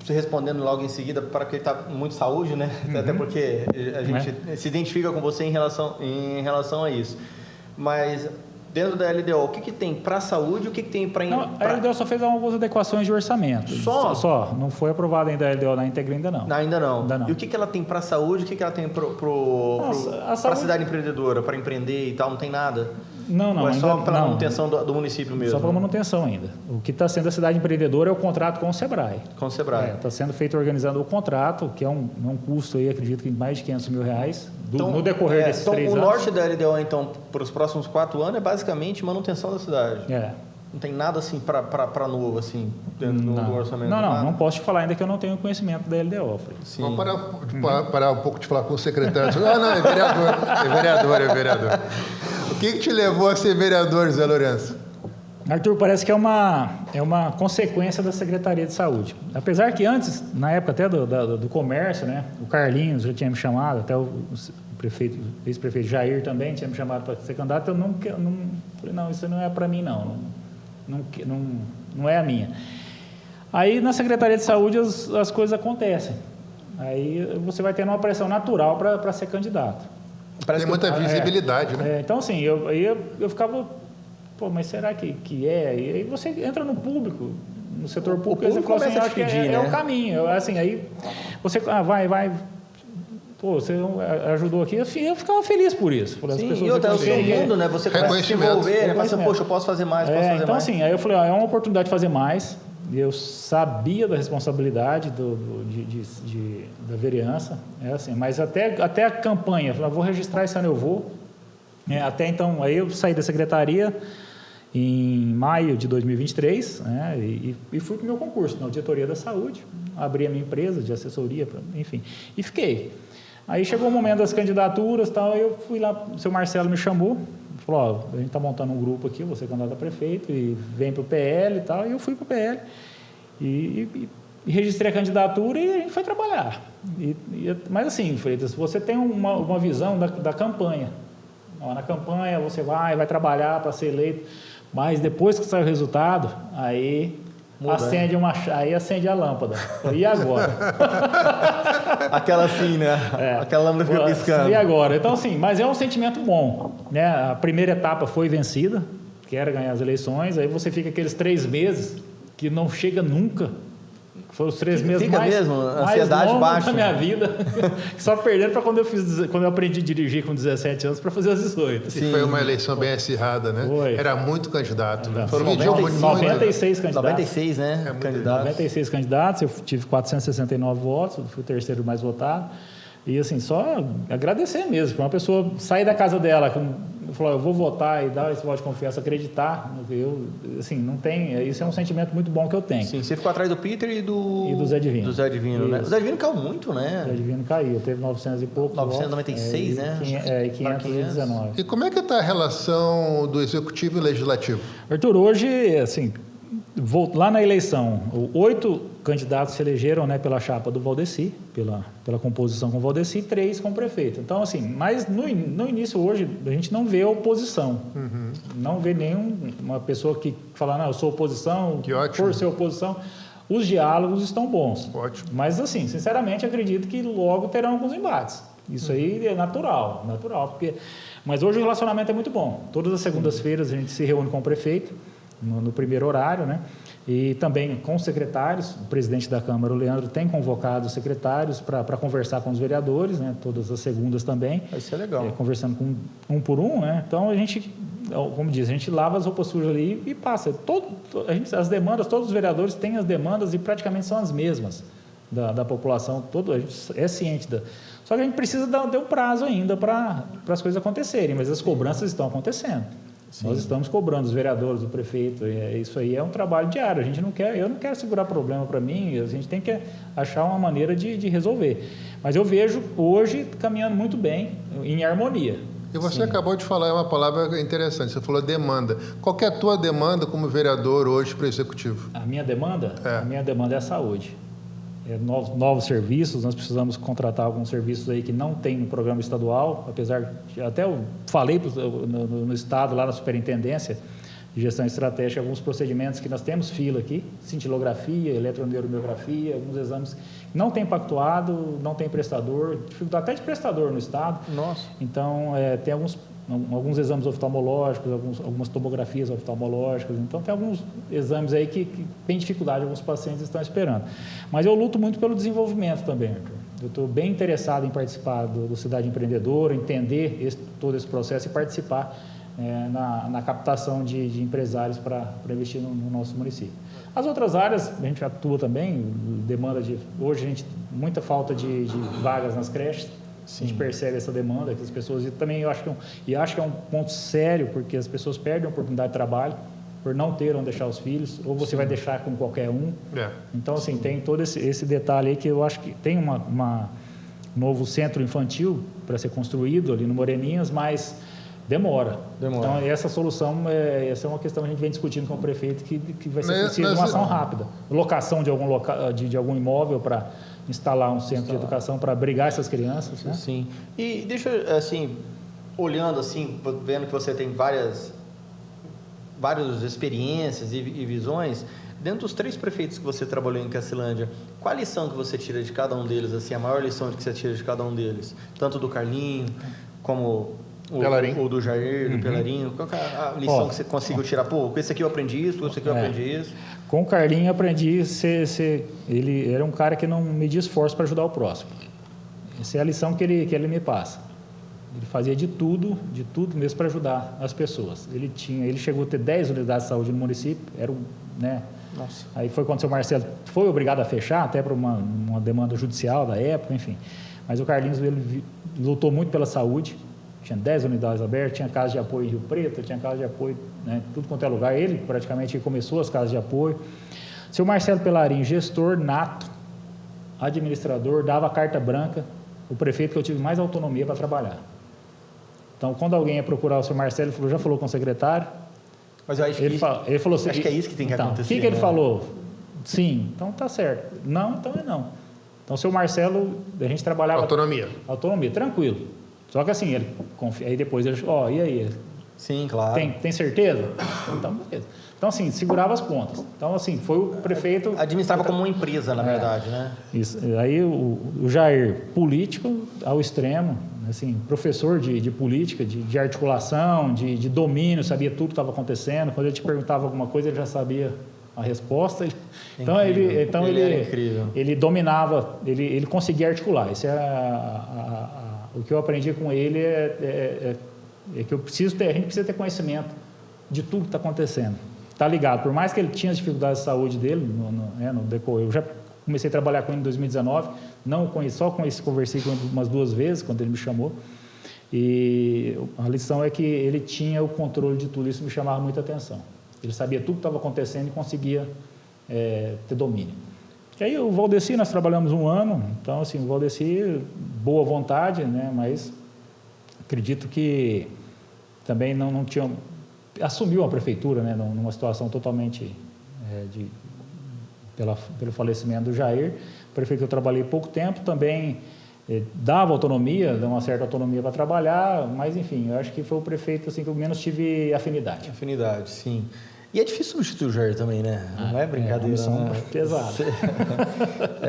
você respondendo logo em seguida, para que está muito saúde, né? Uhum. Até porque a gente se identifica com você em relação a isso. Mas dentro da LDO, o que tem para a saúde e o que tem para... A LDO só fez algumas adequações de orçamento. Só. Não foi aprovada ainda a LDO na íntegra ainda não. Ainda não. E o que ela tem para a saúde, o que ela tem para a cidade empreendedora, para empreender e tal? Não tem nada? Não. Ou é só para a manutenção do município mesmo? Só para manutenção ainda. O que está sendo a cidade empreendedora é o contrato com o SEBRAE. Com o SEBRAE. Está sendo feito organizando o contrato, que é um custo aí, acredito que mais de R$500 mil no decorrer desses 3 anos. O norte da LDO, então, para os próximos 4 anos, é basicamente manutenção da cidade. Não tem nada assim para novo, assim, dentro do orçamento? Não posso te falar ainda que eu não tenho conhecimento da LDO. Sim. Vamos parar um pouco de falar com o secretário. É vereador. O que te levou a ser vereador, Zé Lourenço? Arthur, parece que é uma consequência da Secretaria de Saúde. Apesar que antes, na época até do comércio, né, o Carlinhos já tinha me chamado, até o ex-prefeito Jair também tinha me chamado para ser candidato, eu falei, não, isso não é para mim, não é a minha. Aí, na Secretaria de Saúde, as coisas acontecem. Aí, você vai tendo uma pressão natural para ser candidato. Tem muita visibilidade, né? Então, assim, eu ficava, mas será que é? E aí você entra no público, no setor público, e você fala assim, acho que é o caminho. Assim, aí você vai... você ajudou aqui, eu ficava feliz por isso. Sim, e outra, é o seu mundo, né? Você começa a se envolver, né? Fala assim, poxa, eu posso fazer mais, então, assim, aí eu falei, é uma oportunidade de fazer mais. Eu sabia da responsabilidade da vereança, assim, mas até a campanha, eu falei, vou registrar esse ano, eu vou. Até então, aí eu saí da secretaria em maio de 2023, né, e fui para o meu concurso na Auditoria da Saúde, abri a minha empresa de assessoria, enfim, e fiquei. Aí chegou o momento das candidaturas, tal, eu fui lá, o seu Marcelo me chamou, falou, a gente está montando um grupo aqui, você é candidato a prefeito, e vem para o PL e tal, e eu fui para o PL, e registrei a candidatura e a gente foi trabalhar. Mas assim, Freitas, você tem uma visão da campanha. Na campanha você vai trabalhar para ser eleito, mas depois que sai o resultado, aí acende a lâmpada. E agora? Aquela assim, né? Aquela lâmpada fica piscando. E agora? Então, assim, mas é um sentimento bom, né? A primeira etapa foi vencida, que era ganhar as eleições, aí você fica aqueles 3 meses que não chega nunca. Foram os 3 meses mais longos da minha vida, só perdendo para quando eu aprendi a dirigir com 17 anos para fazer as 18. Sim. Foi uma eleição bem acirrada, né? Foi. Era muito candidato. Né? Foram 96 candidatos. 96, né? Candidatos. 96 candidatos, eu tive 469 votos, fui o terceiro mais votado. E assim, só agradecer mesmo, para uma pessoa sair da casa dela, falar, eu vou votar e dar esse voto de confiança, acreditar, assim, não tem, isso é um sentimento muito bom que eu tenho. Sim, você ficou atrás do Peter e do Zé Divino. Do Zé Divino, né? O Zé Divino caiu muito, né? O Zé Divino caiu, teve 900 e poucos 996, votos, né? E 519. E como é que está a relação do Executivo e Legislativo? Arthur, hoje, assim, lá na eleição, 8 candidatos se elegeram, né, pela chapa do Valdeci, pela composição com o Valdeci, 3 com o prefeito. Então, assim, mas no início hoje a gente não vê oposição. Não vê nenhuma pessoa que fala, não, eu sou oposição, por ser oposição. Os diálogos estão bons. Ótimo. Mas, assim, sinceramente, acredito que logo terão alguns embates. Isso aí é natural, porque... Mas hoje o relacionamento é muito bom. Todas as segundas-feiras a gente se reúne com o prefeito, no primeiro horário, né? E também com os secretários. O presidente da Câmara, o Leandro, tem convocado os secretários para conversar com os vereadores, né? Todas as segundas também. Isso é legal. Conversando com um por um, né? Então a gente, como diz, a gente lava as roupas sujas ali e passa. As demandas, todos os vereadores têm as demandas e praticamente são as mesmas da população. A gente é ciente da... Só que a gente precisa ter um prazo ainda para as coisas acontecerem, mas as cobranças estão acontecendo. Sim. Nós estamos cobrando os vereadores, o prefeito, isso aí é um trabalho diário. Eu não quero segurar problema para mim, a gente tem que achar uma maneira de resolver. Mas eu vejo hoje caminhando muito bem, em harmonia. E você acabou de falar uma palavra interessante, você falou demanda. Qual que é a tua demanda como vereador hoje para o Executivo? A minha demanda? A minha demanda é a saúde. Novos serviços, nós precisamos contratar alguns serviços aí que não tem no programa estadual, apesar de, até eu falei no estado, lá na superintendência de gestão estratégica, alguns procedimentos que nós temos fila aqui, cintilografia, eletroneuromiografia, alguns exames que não tem pactuado, não tem prestador, dificuldade até de prestador no estado. Nossa. Então, tem alguns exames oftalmológicos, algumas tomografias oftalmológicas. Então, tem alguns exames aí que tem dificuldade, alguns pacientes estão esperando. Mas eu luto muito pelo desenvolvimento também, Arthur. Eu estou bem interessado em participar do Cidade Empreendedora, entender todo esse processo e participar na captação de empresários para investir no nosso município. As outras áreas, a gente atua também, hoje muita falta de vagas nas creches. Sim. A gente percebe essa demanda que as pessoas... E também eu acho que é um ponto sério, porque as pessoas perdem a oportunidade de trabalho por não ter onde deixar os filhos, ou você vai deixar com qualquer um. Então, assim, tem todo esse detalhe aí que eu acho que tem um novo centro infantil para ser construído ali no Moreninhas, mas demora. Então, essa solução, essa é uma questão que a gente vem discutindo com o prefeito, que vai ser preciso uma ação rápida. Locação de algum imóvel para instalar um centro de educação para abrigar essas crianças. Né? Sim. E deixa eu, assim, olhando assim, vendo que você tem várias experiências e visões, dentro dos 3 prefeitos que você trabalhou em Cacilândia, qual a lição que você tira de cada um deles, assim, a maior lição que você tira de cada um deles? Tanto do Carlinho, como o do Jair, do Pelarinho. Qual é a lição que você conseguiu tirar? Pô, com esse aqui eu aprendi isso, com esse aqui eu aprendi isso. Com o Carlinho eu aprendi ele era um cara que não media esforço para ajudar o próximo. Essa é a lição que ele me passa. Ele fazia de tudo mesmo para ajudar as pessoas. Ele chegou a ter 10 unidades de saúde no município, né? Nossa. Aí foi quando o seu Marcelo foi obrigado a fechar, até por uma demanda judicial da época, enfim. Mas o Carlinhos, ele lutou muito pela saúde, tinha 10 unidades abertas, tinha casa de apoio em Rio Preto, tinha casa de apoio, né, tudo quanto é lugar. Ele praticamente começou as casas de apoio. Seu Marcelo Pelarinho, gestor nato, administrador, dava carta branca, o prefeito que eu tive mais autonomia para trabalhar. Então, quando alguém ia procurar o seu Marcelo, ele já falou com o secretário. Mas eu acho ele falou assim, acho que é isso que tem que acontecer. O que ele falou? Sim, então tá certo. Não, então é não. Então, o seu Marcelo, a gente trabalhava... Autonomia, tranquilo. Só que assim, ele confia, aí depois ele... e aí? Sim, claro. Tem certeza? Então, beleza. Então, assim, segurava as pontas. Então, assim, foi o prefeito... Administrava como uma empresa, na verdade, né? Isso. Aí, o Jair, político ao extremo, assim, professor de política, de articulação, de domínio, sabia tudo que estava acontecendo. Quando ele te perguntava alguma coisa, ele já sabia a resposta. Então, ele dominava, ele conseguia articular. Isso o que eu aprendi com ele é que a gente precisa ter conhecimento de tudo que está acontecendo. Está ligado. Por mais que ele tinha as dificuldades de saúde dele no decorrer, eu já comecei a trabalhar com ele em 2019, não o conheci, conversei com ele umas 2 vezes quando ele me chamou. E a lição é que ele tinha o controle de tudo, isso me chamava muita atenção. Ele sabia tudo que estava acontecendo e conseguia ter domínio. E aí o Valdeci, nós trabalhamos 1 ano, então assim, o Valdeci, boa vontade, né, mas acredito que também não tinha... Assumiu a prefeitura, né, numa situação totalmente pelo falecimento do Jair. O prefeito que eu trabalhei pouco tempo também dava autonomia, dava uma certa autonomia para trabalhar, mas enfim, eu acho que foi o prefeito assim, que eu menos tive afinidade. Afinidade, sim. E é difícil substituir o Jair também, né? Não é brincadeira, né? Pesada.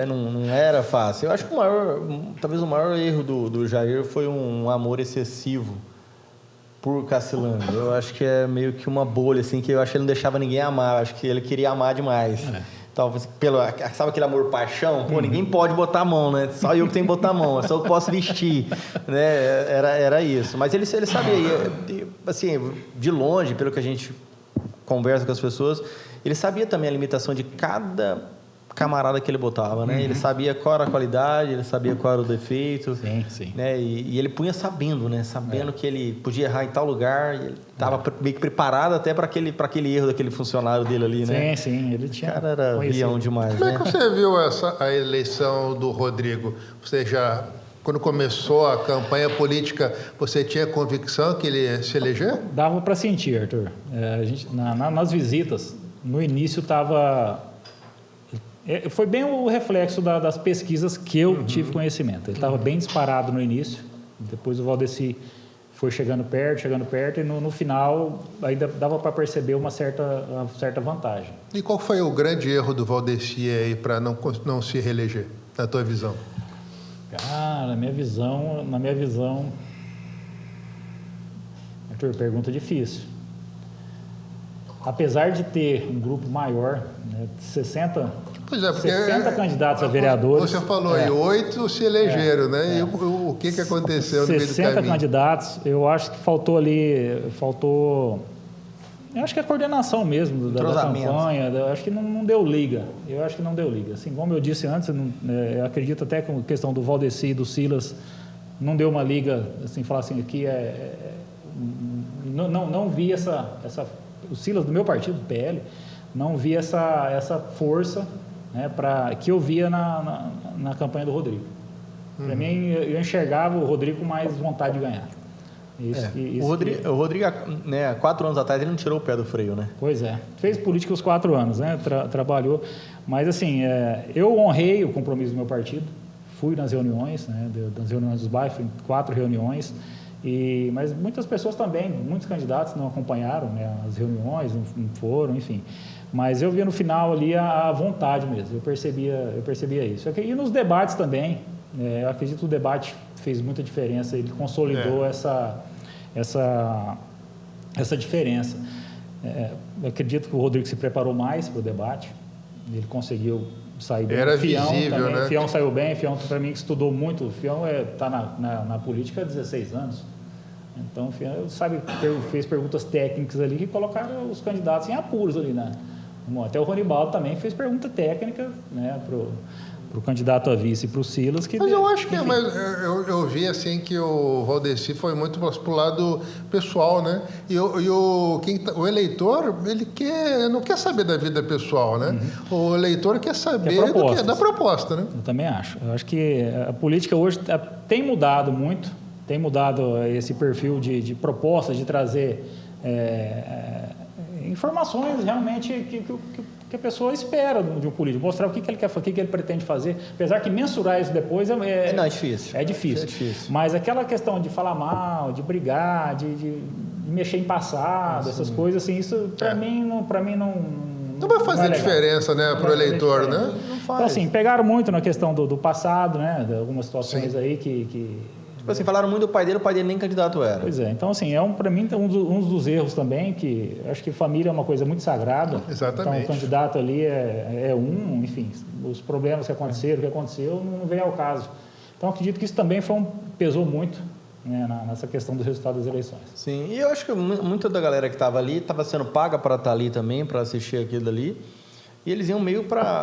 Não era fácil. Eu acho que talvez o maior erro do Jair foi um amor excessivo por Cassilano. Eu acho que é meio que uma bolha, assim, que eu acho que ele não deixava ninguém amar. Eu acho que ele queria amar demais. Talvez sabe aquele amor-paixão? Pô, ninguém pode botar a mão, né? Só eu que tenho que botar a mão, só eu posso vestir, né? Era isso. Mas ele sabia, assim, de longe, pelo que a gente conversa com as pessoas, ele sabia também a limitação de cada camarada que ele botava, né? Ele sabia qual era a qualidade, ele sabia qual era o defeito. Sim. Né? E ele punha sabendo, né? Sabendo que ele podia errar em tal lugar, e ele estava meio que preparado até para aquele erro daquele funcionário dele ali, né? Sim, ele tinha. O cara era avião demais, Como né? é que você viu a eleição do Rodrigo? Você já, quando começou a campanha política, você tinha convicção que ele ia se eleger? Dava para sentir, Arthur. A gente, nas visitas, no início estava... Foi bem o reflexo das pesquisas que eu tive conhecimento. Ele estava bem disparado no início, depois o Valdeci foi chegando perto, e no final ainda dava para perceber uma certa vantagem. E qual foi o grande erro do Valdeci aí para não se reeleger, na tua visão? Cara, na minha visão... Arthur, pergunta difícil. Apesar de ter um grupo maior, né, 60 candidatos a vereadores. Você falou aí, 8 se elegeram, né? E o que aconteceu no meio do caminho? 60 candidatos, eu acho que faltou... Eu acho que a coordenação mesmo da campanha, eu acho que não deu liga. Assim, como eu disse antes, eu acredito até que a questão do Valdeci e do Silas não deu uma liga, assim, falar assim, aqui não vi essa... O Silas do meu partido, do PL, não via essa força, né, que eu via na campanha do Rodrigo. Para mim, eu enxergava o Rodrigo com mais vontade de ganhar. O Rodrigo, né, 4 anos atrás, ele não tirou o pé do freio, né? Pois é. Fez política os 4 anos, né? Trabalhou. Mas, assim, eu honrei o compromisso do meu partido. Fui nas reuniões, né, das reuniões dos bairros, fui em 4 reuniões. Mas muitas pessoas também, muitos candidatos não acompanharam, né, as reuniões, não foram, enfim. Mas eu via no final ali a vontade mesmo, eu percebia isso. E nos debates também, eu acredito que o debate fez muita diferença, ele consolidou essa diferença. Eu acredito que o Rodrigo se preparou mais para o debate, ele conseguiu sair bem. Era Fião visível, também, né? Fião saiu bem, Fião para mim que estudou muito, o Fião está na política há 16 anos. Então, o Fião fez perguntas técnicas ali que colocaram os candidatos em apuros ali, né? Até o Ronibaldo também fez pergunta técnica, né, para o candidato a vice e para o Silas. Mas eu acho que eu vi assim que o Valdeci foi muito para o lado pessoal, né? E o eleitor, ele não quer saber da vida pessoal, né? O eleitor quer saber da proposta, né? Eu também acho. Eu acho que a política hoje tem mudado muito, tem mudado esse perfil de proposta, de trazer informações realmente que a pessoa espera de um político, mostrar o que ele quer fazer, o que ele pretende fazer, apesar que mensurar isso depois é difícil. É difícil. Mas aquela questão de falar mal, de brigar, de mexer em passado, essas coisas, assim, isso para mim não vai fazer diferença, né, para o eleitor, né? Não faz. Então, assim, pegaram muito na questão do passado, né, de algumas situações aí que Tipo assim, falaram muito do pai dele nem candidato era. Pois é, então assim, para mim um dos erros também, que acho que família é uma coisa muito sagrada. Exatamente. Então o candidato ali enfim, os problemas que aconteceram, o que aconteceu, não vem ao caso. Então acredito que isso também pesou muito, né, nessa questão do resultado das eleições. Sim, e eu acho que muita da galera que estava ali estava sendo paga para estar ali também, para assistir aquilo ali. E eles iam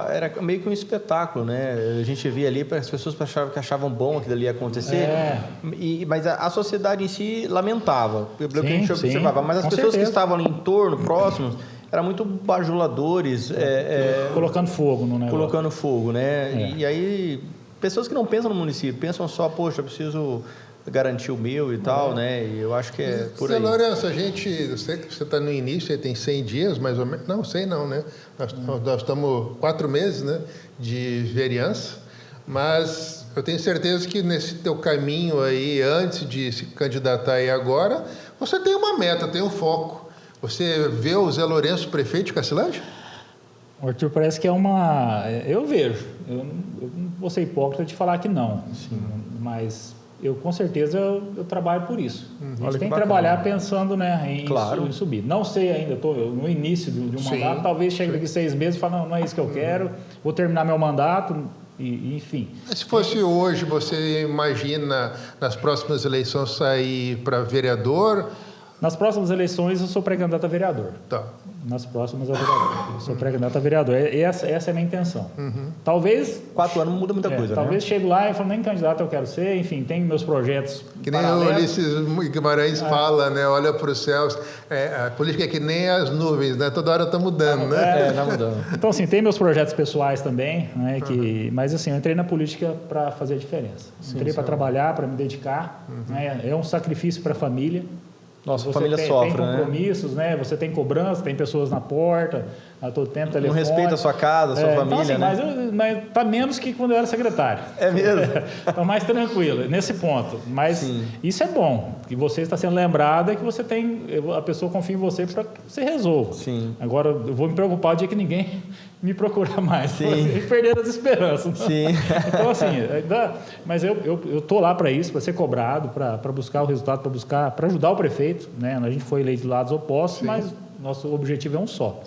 era meio que um espetáculo, né? A gente via ali, as pessoas que achavam bom aquilo ali ia acontecer, mas a sociedade em si lamentava, pelo que a gente observava. Mas as pessoas que estavam ali em torno, próximos, eram muito bajuladores. Colocando fogo no negócio. Colocando fogo, né? E aí, pessoas que não pensam no município, pensam só, poxa, eu preciso garantir o meu e tal, né? E eu acho que é por aí. Lourenço, eu sei que você está no início, você tem 100 dias, mais ou menos. Não, 100 não, né? Nós estamos 4 meses, né, de vereança, mas eu tenho certeza que nesse teu caminho aí, antes de se candidatar aí agora, você tem uma meta, tem um foco. Você vê o Zé Lourenço prefeito de Cacilândia? Arthur, parece que é uma... Eu vejo. Eu não vou ser hipócrita de falar que não. Sim. Mas eu, com certeza, eu trabalho por isso. A gente tem que trabalhar pensando, né, em subir. Não sei ainda, estou no início de um mandato. Talvez chegue daqui 6 meses e fale, não é isso que eu quero. Vou terminar meu mandato, enfim. Se fosse hoje, você imagina nas próximas eleições sair para vereador? Nas próximas eleições, eu sou pré-candidato a vereador. Tá. Nas próximas, a vereador. Eu sou pré-candidato a vereador. Essa é a minha intenção. Talvez... 4 anos muda muita coisa, talvez chegue lá e fale, nem candidato eu quero ser. Enfim, tenho meus projetos que nem o Ulisses Guimarães fala, né? Olha para os céus. A política é que nem as nuvens, né? Toda hora está mudando, né? Está mudando. Então, assim, tem meus projetos pessoais também, né? Mas, assim, eu entrei na política para fazer a diferença. Entrei para trabalhar, para me dedicar. Né? É um sacrifício para a família. Nossa, a família sofre, tem compromissos, né? Você tem cobrança, tem pessoas na porta, a todo tempo, telefone. Não respeita a sua casa, a sua família, então, assim, né? mas tá menos que quando eu era secretário. É mesmo? Tá mais tranquilo, nesse ponto. Mas isso é bom, que você está sendo lembrado, é que você tem, a pessoa confia em você para que você resolva. Sim. Agora, eu vou me preocupar o dia que ninguém me procurar mais. Sim. Perder as esperanças. Sim. Então, assim, mas eu tô lá para isso, para ser cobrado, para buscar o resultado, para ajudar o prefeito, né? A gente foi eleito de lados opostos, mas nosso objetivo é um só.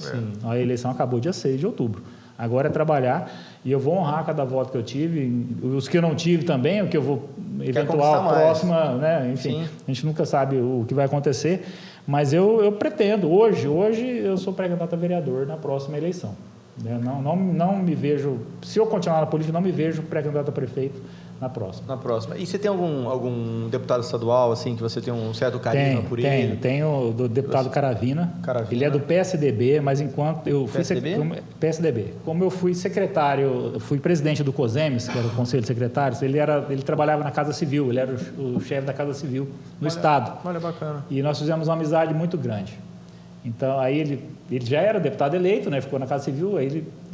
A eleição acabou dia 6 de outubro. Agora é trabalhar e eu vou honrar cada voto que eu tive, os que eu não tive também, o que eu vou eventual próxima, né? Enfim, a gente nunca sabe o que vai acontecer, mas eu pretendo, hoje eu sou pré-candidato a vereador na próxima eleição. Não me vejo, se eu continuar na política, não me vejo pré-candidato a prefeito na próxima. E você tem algum deputado estadual, assim, que você tem um certo carinho por ele? Tenho do deputado Caravina. Ele é do PSDB, mas enquanto eu fui... PSDB. Como eu fui secretário, fui presidente do COSEMES, que era o Conselho de Secretários, ele trabalhava na Casa Civil, ele era o chefe da Casa Civil no Estado. Olha, bacana. E nós fizemos uma amizade muito grande. Então, aí ele já era deputado eleito, né? Ficou na Casa Civil,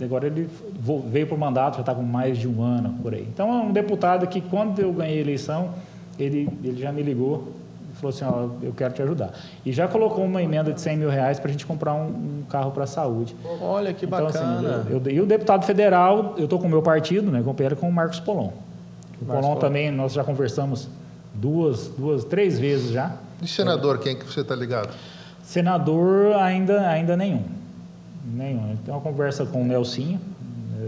agora ele veio para o mandato, já está com mais de 1 ano, por aí. Então, é um deputado que, quando eu ganhei a eleição, ele já me ligou e falou assim, ó, eu quero te ajudar. E já colocou uma emenda de R$100 mil para a gente comprar um carro para a saúde. Olha, que bacana. Então, assim, e o deputado federal, eu estou com o meu partido, né? Companheiro com o Marcos Polon. O Polon também, nós já conversamos 3 vezes já. E senador, quem que você está ligado? Senador, ainda nenhum. Tem uma conversa com o Nelsinho.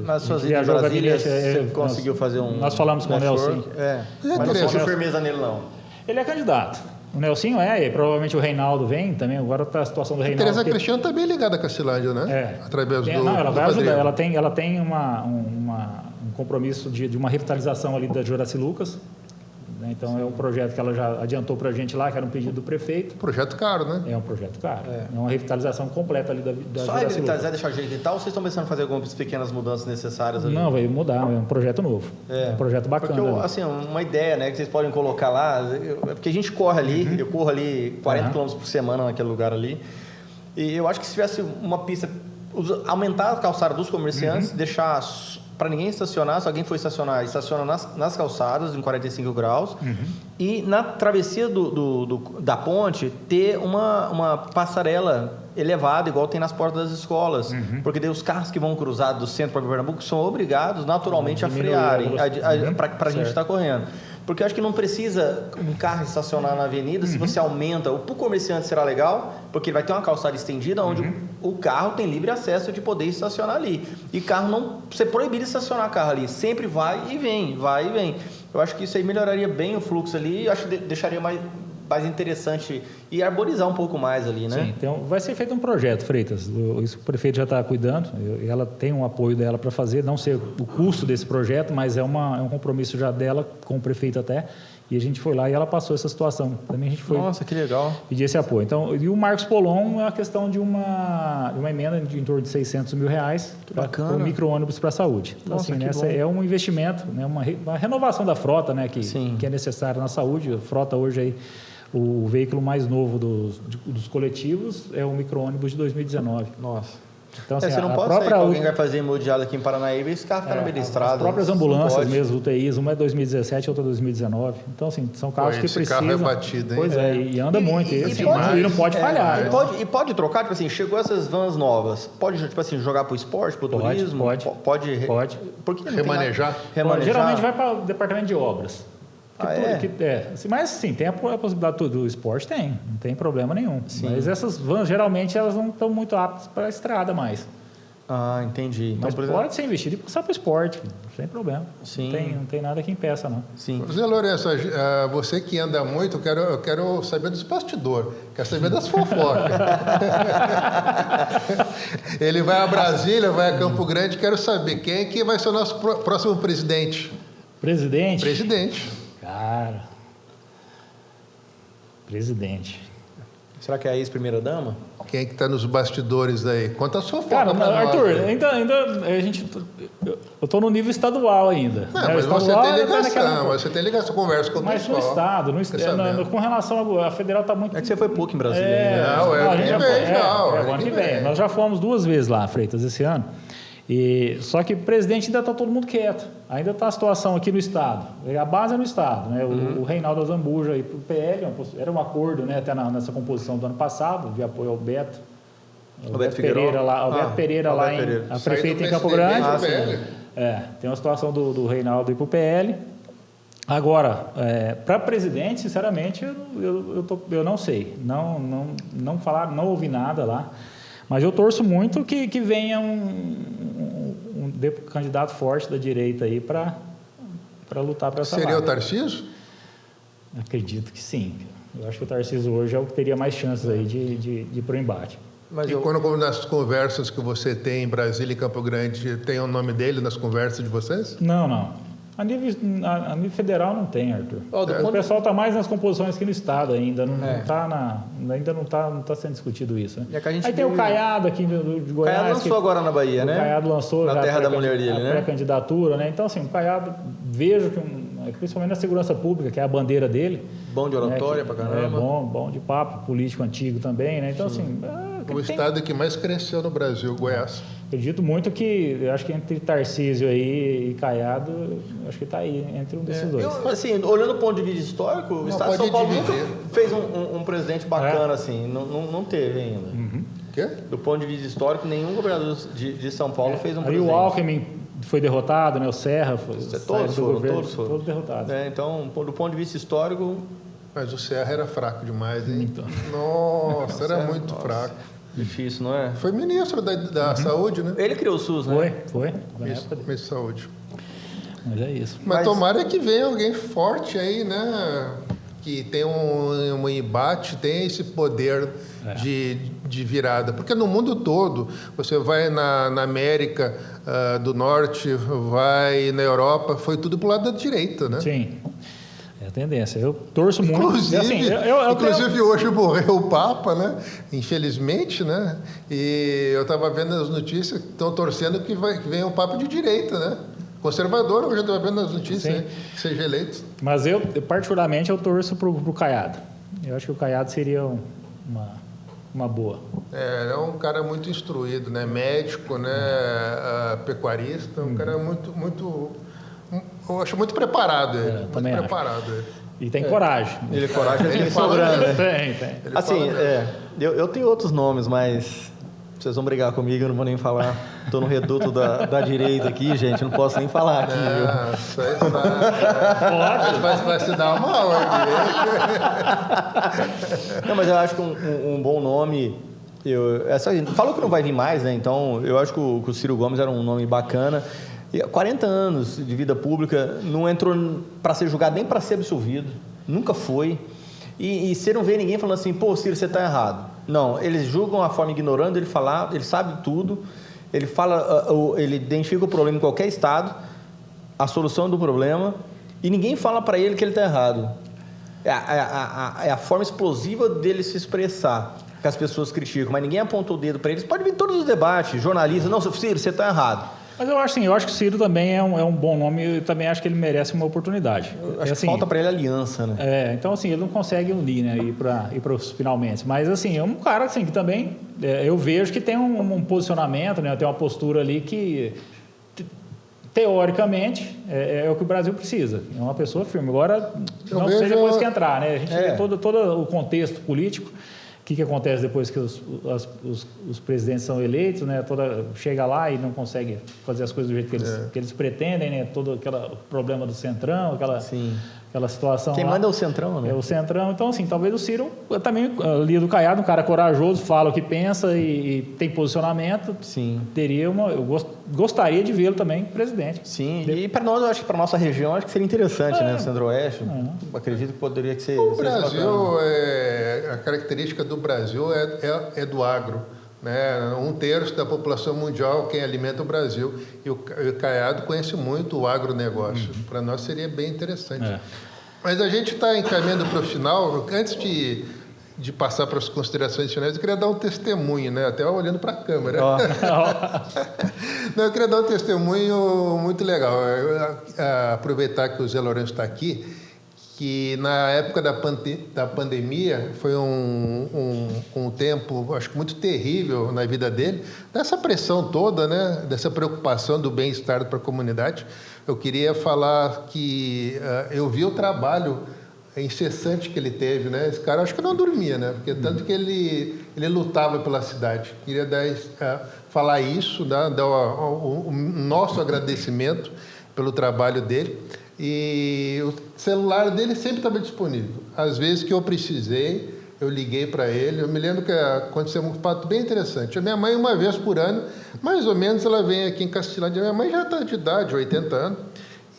Nas suas idas em Brasília, você conseguiu fazer um... Nós falamos com o Nelsinho. Mas não sentiu firmeza nele, não. Ele é candidato. O Nelsinho e provavelmente o Reinaldo vem também. Agora está a situação do Reinaldo. A Tereza Cristiano está bem ligada a Cacilândia, né? Através do... Não, ela vai ajudar. Ela tem um compromisso de uma revitalização ali da Juraci Lucas. Então, é um projeto que ela já adiantou para a gente lá, que era um pedido do prefeito. Projeto caro, né? É um projeto caro. É uma revitalização completa ali da Só revitalizar, deixar o jeito e tal, ou vocês estão pensando em fazer algumas pequenas mudanças necessárias ali? Não, vai mudar, é um projeto novo. É um projeto bacana. Porque, assim, uma ideia, né, que vocês podem colocar lá, porque a gente corre ali, eu corro ali 40 km por semana naquele lugar ali, e eu acho que se tivesse uma pista, aumentar a calçada dos comerciantes, deixar... para ninguém estacionar, se alguém for estacionar, estaciona nas calçadas, em 45 graus, e na travessia da ponte, ter uma passarela elevada, igual tem nas portas das escolas, porque daí os carros que vão cruzar do centro para Pernambuco são obrigados, naturalmente, a frearem, para a gente estar correndo. Porque eu acho que não precisa um carro estacionar na avenida, se você aumenta, para o comerciante será legal, porque ele vai ter uma calçada estendida, onde o carro tem livre acesso de poder estacionar ali. E carro não, você proibir de estacionar carro ali, sempre vai e vem. Eu acho que isso aí melhoraria bem o fluxo ali, e acho que deixaria mais interessante e arborizar um pouco mais ali, né? Sim, então vai ser feito um projeto, Freitas, isso o prefeito já está cuidando, ela tem um apoio dela para fazer, não sei o custo desse projeto, mas é um compromisso já dela com o prefeito até, e a gente foi lá e ela passou essa situação, também a gente foi... Nossa, que legal. Pedir esse apoio. Então, e o Marcos Polon é a questão de uma emenda de em torno de R$600 mil para o micro-ônibus para a saúde. Então, nossa, assim, é um investimento, né, uma renovação da frota, né, que é necessária na saúde, a frota hoje aí, o veículo mais novo dos coletivos é o micro-ônibus de 2019. Nossa. Então, assim, você não a pode própria sair, alguém vai fazer imobiliário aqui em Paranaíba e esse carro fica na meio da estrada. As próprias isso não ambulâncias pode. mesmo, UTIs, uma é 2017, outra é 2019. Então, assim, são carros que esse precisam... carro é batido, hein? Pois é, e anda muito. E não pode É, falhar. né? E pode trocar, tipo assim, chegou essas vans novas, pode, tipo assim, jogar pro esporte, pro turismo? Pode. Por que não Remanejar? Remanejar? Geralmente vai para o departamento de obras. Mas sim, tem a possibilidade do esporte, não tem problema nenhum. Sim. Mas essas vans, geralmente, elas não estão muito aptas para a estrada mais. Ah, entendi. Então, Mas por exemplo... pode ser investido e passar para o esporte, sem problema. Sim. Não tem nada que impeça, não. Sim. Zé Lourenço, você que anda muito, eu quero saber dos bastidores, quero saber das fofocas. Ele vai a Brasília, vai a Campo Grande, quero saber quem é que vai ser o nosso próximo presidente. Presidente? Presidente. Cara... Presidente... Será que é a ex-primeira-dama? Quem é que está nos bastidores aí? Conta a sua foto. Cara, Arthur, ainda a gente... Eu estou no nível estadual ainda. Não, né? mas você Estadual tem ainda tá ligação, você tem ligação, conversa com o Mas pessoal. no estado, Fica sabendo. com relação a federal está muito... É que você foi pouco em Brasília. né? Não, a gente já foi. ano Ano que vem. Nós já fomos 2 vezes lá, Freitas, esse ano. Só que o presidente ainda está todo mundo quieto. Ainda está a situação aqui no estado. A base é no estado. Né? O Reinaldo Azambuja e o PL, era um acordo, né, até nessa composição do ano passado, de apoio ao Beto. Alberto Pereira lá, Alberto Pereira lá, a prefeita em Campo Grande. Tem uma situação do Reinaldo e para o PL. Agora, para presidente, sinceramente, eu não sei. Não falaram, não ouvi nada lá. Mas eu torço muito que venha um candidato forte da direita aí para lutar para essa vaga. Seria o Tarcísio? Acredito que sim. Eu acho que o Tarcísio hoje é o que teria mais chances aí de ir para o embate. Mas quando nas conversas que você tem em Brasília e Campo Grande, tem o nome dele nas conversas de vocês? Não. A nível federal não tem, Arthur. O pessoal está mais nas composições aqui no estado ainda. Ainda não está sendo discutido isso. Né? Aí tem o Caiado aqui de Goiás. Caiado lançou agora na Bahia, né? O Caiado lançou na terra da mulher dele, a né? pré-candidatura, né? Então, assim, o Caiado, vejo que, principalmente na segurança pública, que é a bandeira dele. Bom de oratória pra caramba. Bom de papo, político antigo também, né? Então, assim... O estado que mais cresceu no Brasil, Goiás. Acredito muito que, eu acho que entre Tarcísio aí e Caiado, acho que está aí, entre um desses dois. Assim, olhando do ponto de vista histórico, o estado de São Paulo nunca fez um presidente bacana, assim, não teve ainda. Quê? Do ponto de vista histórico, nenhum governador de São Paulo fez um presidente. Aí o Alckmin foi derrotado, né? O Serra foi todos foram derrotados. Então, do ponto de vista histórico... Mas o Serra era fraco demais, hein? Nossa, era muito fraco. Difícil, não é? Foi ministro da Saúde, né? Ele criou o SUS, né? Foi. Ministro de Saúde. Mas é isso. Mas tomara que venha alguém forte aí, né? Que tem um embate, tem esse poder de virada. Porque no mundo todo, você vai na América do Norte, vai na Europa, foi tudo pro lado da direita, né? Sim. É a tendência. Eu torço muito. Inclusive, Assim, hoje morreu o Papa, né? Infelizmente, né? E eu estava vendo as notícias que estão torcendo que venha um Papa de direita, né? Conservador, eu já estava vendo as notícias, né? Que seja eleito. Mas particularmente, eu torço pro Caiado. Eu acho que o Caiado seria uma boa. É um cara muito instruído, né? Médico, né? Pecuarista, um cara muito eu acho muito preparado ele. Também muito preparado ele. E tem coragem. Ele é coragem, ele sobrando. Tem. Assim, eu tenho outros nomes, mas vocês vão brigar comigo, eu não vou nem falar. Estou no reduto da direita aqui, gente, não posso nem falar aqui, viu? Isso aí vai se dar mal aqui. Não, mas eu acho que um bom nome... falou que não vai vir mais, né? Então, eu acho que o Ciro Gomes era um nome bacana. 40 anos de vida pública, não entrou para ser julgado nem para ser absolvido, nunca foi. E você não vê ninguém falando assim, pô, Ciro, você está errado. Não, eles julgam a forma ignorando, ele sabe tudo, ele identifica o problema em qualquer estado, a solução do problema, e ninguém fala para ele que ele está errado. É a forma explosiva dele se expressar, que as pessoas criticam, mas ninguém aponta o dedo para eles. Pode vir em todos os debates, jornalistas, não, Ciro, você está errado. Mas eu acho que o Ciro também é um bom nome e também acho que ele merece uma oportunidade. Acho que falta para ele aliança, né? Então, assim, ele não consegue unir, né, ir para os finalmente. Mas, assim, é um cara assim, que também eu vejo que tem um posicionamento, né, tem uma postura ali que, teoricamente, é o que o Brasil precisa. É uma pessoa firme. Agora, não sei depois que entrar, né? A gente vê todo o contexto político. O que acontece depois que os presidentes são eleitos, né? Chega lá e não consegue fazer as coisas do jeito que eles pretendem, né? Todo aquele problema do Centrão, aquela situação. Quem manda é o Centrão, né? É o Centrão. Então, assim, talvez o Ciro também, ali do Caiado, um cara corajoso, fala o que pensa e tem posicionamento. Sim. Eu gostaria de vê-lo também presidente. Sim, e para nós, eu acho que para nossa região, acho que seria interessante, né? O Centro-Oeste. Acredito que poderia ser. O Brasil, a característica do Brasil é do agro. Né? 1/3 da população mundial quem alimenta o Brasil. E o Caiado conhece muito o agronegócio. Para nós seria bem interessante. Mas a gente está encaminhando para o final. Antes de passar para as considerações finais, eu queria dar um testemunho, né? Até olhando para a câmera. Não, eu queria dar um testemunho muito legal. Aproveitar que o Zé Lourenço está aqui, que na época da pandemia foi um tempo, acho que muito terrível na vida dele, dessa pressão toda, né? Dessa preocupação do bem-estar para a comunidade. Eu queria falar que eu vi o trabalho incessante que ele teve, né? Esse cara acho que não dormia, né? Porque tanto que ele lutava pela cidade. Queria falar isso, dar o nosso agradecimento pelo trabalho dele. E o celular dele sempre estava disponível. Às vezes que eu precisei, eu liguei para ele. Eu me lembro que aconteceu um fato bem interessante. A minha mãe, uma vez por ano, mais ou menos, ela vem aqui em Castelândia. Minha mãe já está de idade, 80 anos.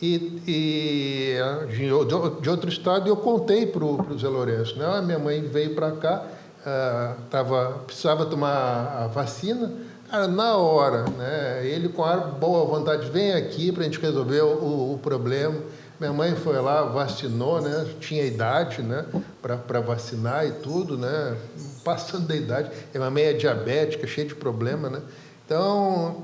E de outro estado, eu contei para o Zé Lourenço, né? Minha mãe veio para cá, precisava tomar a vacina, cara, na hora, né? Ele com a boa vontade, vem aqui para a gente resolver o problema. Minha mãe foi lá, vacinou, né? Tinha idade, né? Para vacinar e tudo, né? Passando da idade. Minha mãe é diabética, cheia de problema, né? Então,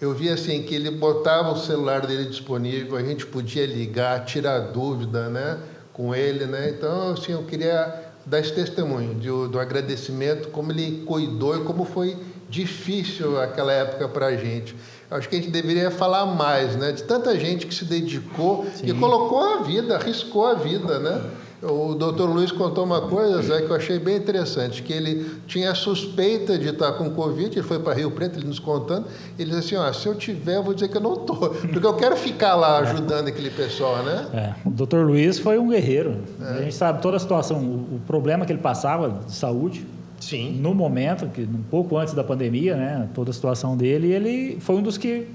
eu vi assim que ele botava o celular dele disponível, a gente podia ligar, tirar dúvida, né, com ele, né? Então, assim, eu queria dar esse testemunho do agradecimento, como ele cuidou e como foi difícil aquela época para a gente. Acho que a gente deveria falar mais, né, de tanta gente que se dedicou e colocou a vida, arriscou a vida, né? O doutor Luiz contou uma coisa, Zé, que eu achei bem interessante, que ele tinha suspeita de estar com Covid, ele foi para Rio Preto, ele nos contando, ele disse assim, se eu tiver, eu vou dizer que eu não estou, porque eu quero ficar lá ajudando aquele pessoal, né? O doutor Luiz foi um guerreiro, a gente sabe toda a situação, o problema que ele passava de saúde. Sim. No momento, um pouco antes da pandemia, né, toda a situação dele, ele foi um dos que